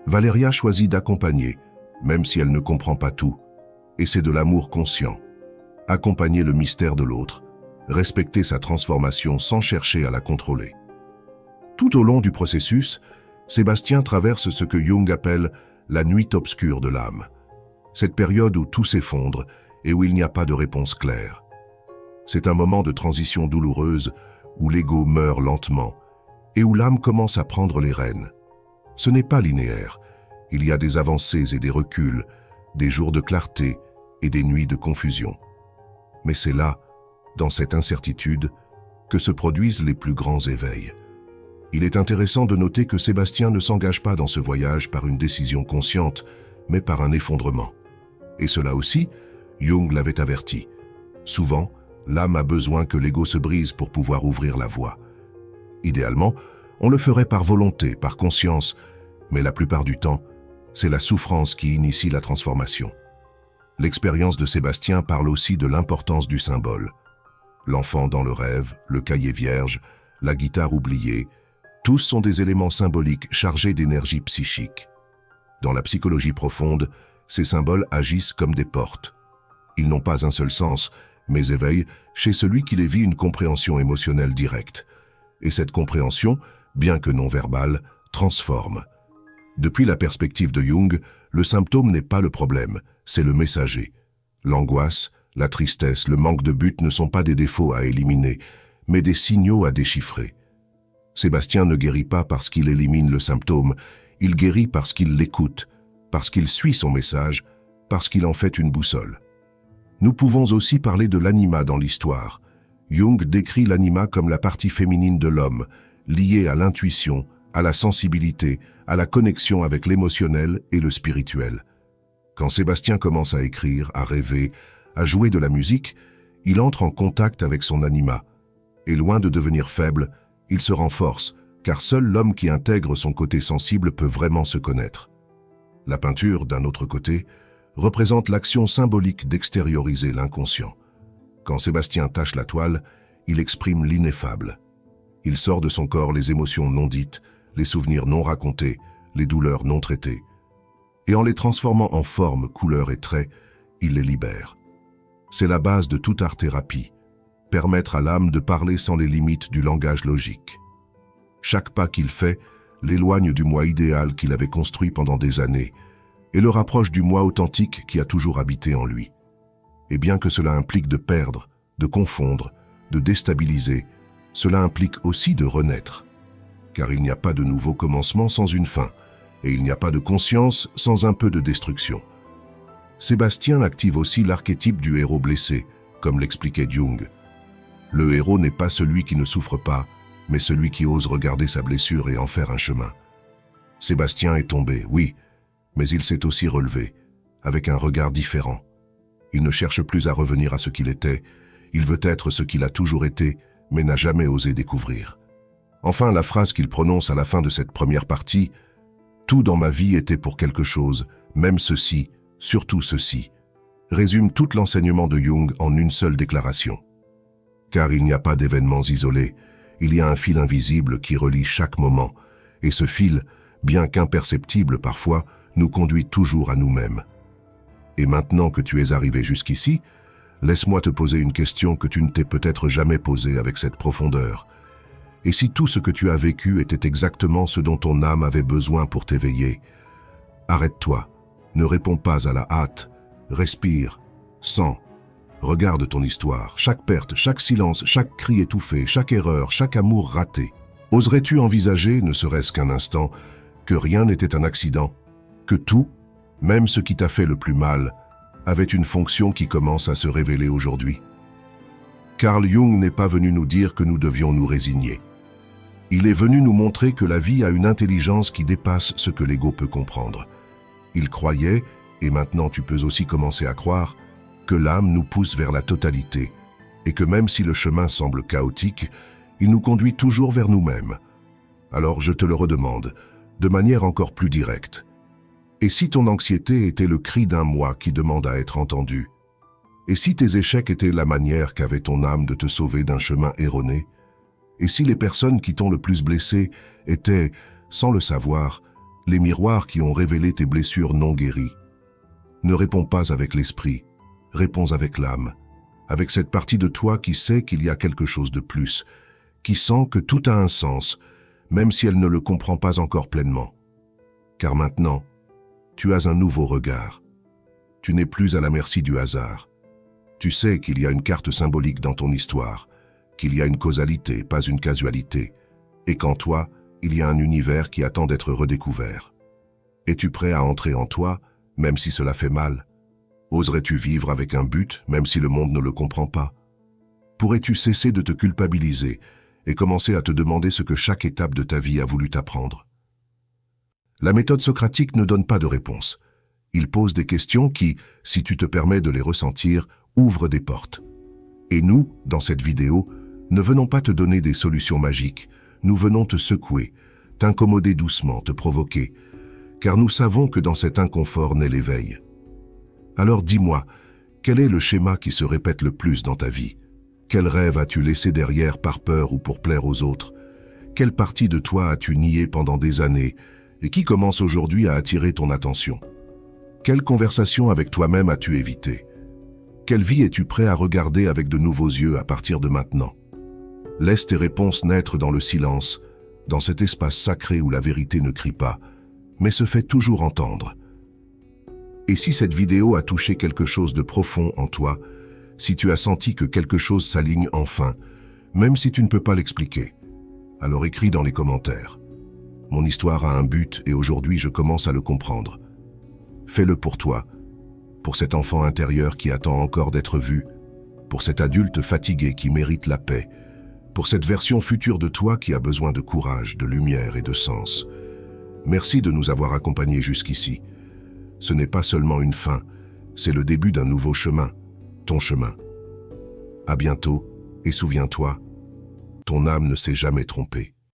Valéria choisit d'accompagner, même si elle ne comprend pas tout, et c'est de l'amour conscient. Accompagner le mystère de l'autre, respecter sa transformation sans chercher à la contrôler. Tout au long du processus, Sébastien traverse ce que Jung appelle la nuit obscure de l'âme. Cette période où tout s'effondre et où il n'y a pas de réponse claire. C'est un moment de transition douloureuse où l'ego meurt lentement et où l'âme commence à prendre les rênes. Ce n'est pas linéaire. Il y a des avancées et des reculs, des jours de clarté et des nuits de confusion. Mais c'est là, dans cette incertitude, que se produisent les plus grands éveils. Il est intéressant de noter que Sébastien ne s'engage pas dans ce voyage par une décision consciente, mais par un effondrement. Et cela aussi, Jung l'avait averti. Souvent, l'âme a besoin que l'ego se brise pour pouvoir ouvrir la voie. Idéalement, on le ferait par volonté, par conscience, mais la plupart du temps, c'est la souffrance qui initie la transformation. L'expérience de Sébastien parle aussi de l'importance du symbole. L'enfant dans le rêve, le cahier vierge, la guitare oubliée, tous sont des éléments symboliques chargés d'énergie psychique. Dans la psychologie profonde, ces symboles agissent comme des portes. Ils n'ont pas un seul sens, mais éveillent chez celui qui les vit une compréhension émotionnelle directe. Et cette compréhension, bien que non verbale, transforme. Depuis la perspective de Jung, le symptôme n'est pas le problème, c'est le messager. L'angoisse, la tristesse, le manque de but ne sont pas des défauts à éliminer, mais des signaux à déchiffrer. Sébastien ne guérit pas parce qu'il élimine le symptôme, il guérit parce qu'il l'écoute, parce qu'il suit son message, parce qu'il en fait une boussole. Nous pouvons aussi parler de l'anima dans l'histoire. Jung décrit l'anima comme la partie féminine de l'homme, liée à l'intuition, à la sensibilité, à la connexion avec l'émotionnel et le spirituel. Quand Sébastien commence à écrire, à rêver, à jouer de la musique, il entre en contact avec son anima. Et loin de devenir faible, il se renforce, car seul l'homme qui intègre son côté sensible peut vraiment se connaître. La peinture, d'un autre côté, représente l'action symbolique d'extérioriser l'inconscient. Quand Sébastien tâche la toile, il exprime l'ineffable. Il sort de son corps les émotions non dites, les souvenirs non racontés, les douleurs non traitées. Et en les transformant en formes, couleurs et traits, il les libère. C'est la base de toute art-thérapie, permettre à l'âme de parler sans les limites du langage logique. Chaque pas qu'il fait l'éloigne du moi idéal qu'il avait construit pendant des années et le rapproche du moi authentique qui a toujours habité en lui. Et bien que cela implique de perdre, de confondre, de déstabiliser, cela implique aussi de renaître. Car il n'y a pas de nouveau commencement sans une fin, et il n'y a pas de conscience sans un peu de destruction. Sébastien active aussi l'archétype du héros blessé, comme l'expliquait Jung. Le héros n'est pas celui qui ne souffre pas, mais celui qui ose regarder sa blessure et en faire un chemin. Sébastien est tombé, oui, mais il s'est aussi relevé, avec un regard différent. Il ne cherche plus à revenir à ce qu'il était. Il veut être ce qu'il a toujours été, mais n'a jamais osé découvrir. Enfin, la phrase qu'il prononce à la fin de cette première partie, « Tout dans ma vie était pour quelque chose, même ceci, surtout ceci », résume tout l'enseignement de Jung en une seule déclaration. Car il n'y a pas d'événements isolés, il y a un fil invisible qui relie chaque moment, et ce fil, bien qu'imperceptible parfois, nous conduit toujours à nous-mêmes. Et maintenant que tu es arrivé jusqu'ici, laisse-moi te poser une question que tu ne t'es peut-être jamais posée avec cette profondeur. Et si tout ce que tu as vécu était exactement ce dont ton âme avait besoin pour t'éveiller? Arrête-toi, ne réponds pas à la hâte, respire, sens. Regarde ton histoire, chaque perte, chaque silence, chaque cri étouffé, chaque erreur, chaque amour raté. Oserais-tu envisager, ne serait-ce qu'un instant, que rien n'était un accident, que tout, même ce qui t'a fait le plus mal, avait une fonction qui commence à se révéler aujourd'hui? Carl Jung n'est pas venu nous dire que nous devions nous résigner. Il est venu nous montrer que la vie a une intelligence qui dépasse ce que l'ego peut comprendre. Il croyait, et maintenant tu peux aussi commencer à croire, que l'âme nous pousse vers la totalité, et que même si le chemin semble chaotique, il nous conduit toujours vers nous-mêmes. Alors je te le redemande, de manière encore plus directe. Et si ton anxiété était le cri d'un moi qui demande à être entendu? Et si tes échecs étaient la manière qu'avait ton âme de te sauver d'un chemin erroné? Et si les personnes qui t'ont le plus blessé étaient, sans le savoir, les miroirs qui ont révélé tes blessures non guéries? Ne réponds pas avec l'esprit, réponds avec l'âme, avec cette partie de toi qui sait qu'il y a quelque chose de plus, qui sent que tout a un sens, même si elle ne le comprend pas encore pleinement. Car maintenant, tu as un nouveau regard. Tu n'es plus à la merci du hasard. Tu sais qu'il y a une carte symbolique dans ton histoire, qu'il y a une causalité, pas une casualité, et qu'en toi, il y a un univers qui attend d'être redécouvert. Es-tu prêt à entrer en toi, même si cela fait mal? Oserais-tu vivre avec un but, même si le monde ne le comprend pas? Pourrais-tu cesser de te culpabiliser et commencer à te demander ce que chaque étape de ta vie a voulu t'apprendre? La méthode socratique ne donne pas de réponse. Il pose des questions qui, si tu te permets de les ressentir, ouvrent des portes. Et nous, dans cette vidéo, ne venons pas te donner des solutions magiques, nous venons te secouer, t'incommoder doucement, te provoquer, car nous savons que dans cet inconfort naît l'éveil. Alors dis-moi, quel est le schéma qui se répète le plus dans ta vie? Quel rêve as-tu laissé derrière par peur ou pour plaire aux autres? Quelle partie de toi as-tu nié pendant des années et qui commence aujourd'hui à attirer ton attention? Quelle conversation avec toi-même as-tu évité? Quelle vie es-tu prêt à regarder avec de nouveaux yeux à partir de maintenant? Laisse tes réponses naître dans le silence, dans cet espace sacré où la vérité ne crie pas, mais se fait toujours entendre. Et si cette vidéo a touché quelque chose de profond en toi, si tu as senti que quelque chose s'aligne enfin, même si tu ne peux pas l'expliquer, alors écris dans les commentaires. Mon histoire a un but et aujourd'hui je commence à le comprendre. Fais-le pour toi, pour cet enfant intérieur qui attend encore d'être vu, pour cet adulte fatigué qui mérite la paix, pour cette version future de toi qui a besoin de courage, de lumière et de sens. Merci de nous avoir accompagnés jusqu'ici. Ce n'est pas seulement une fin, c'est le début d'un nouveau chemin, ton chemin. À bientôt, et souviens-toi, ton âme ne s'est jamais trompée.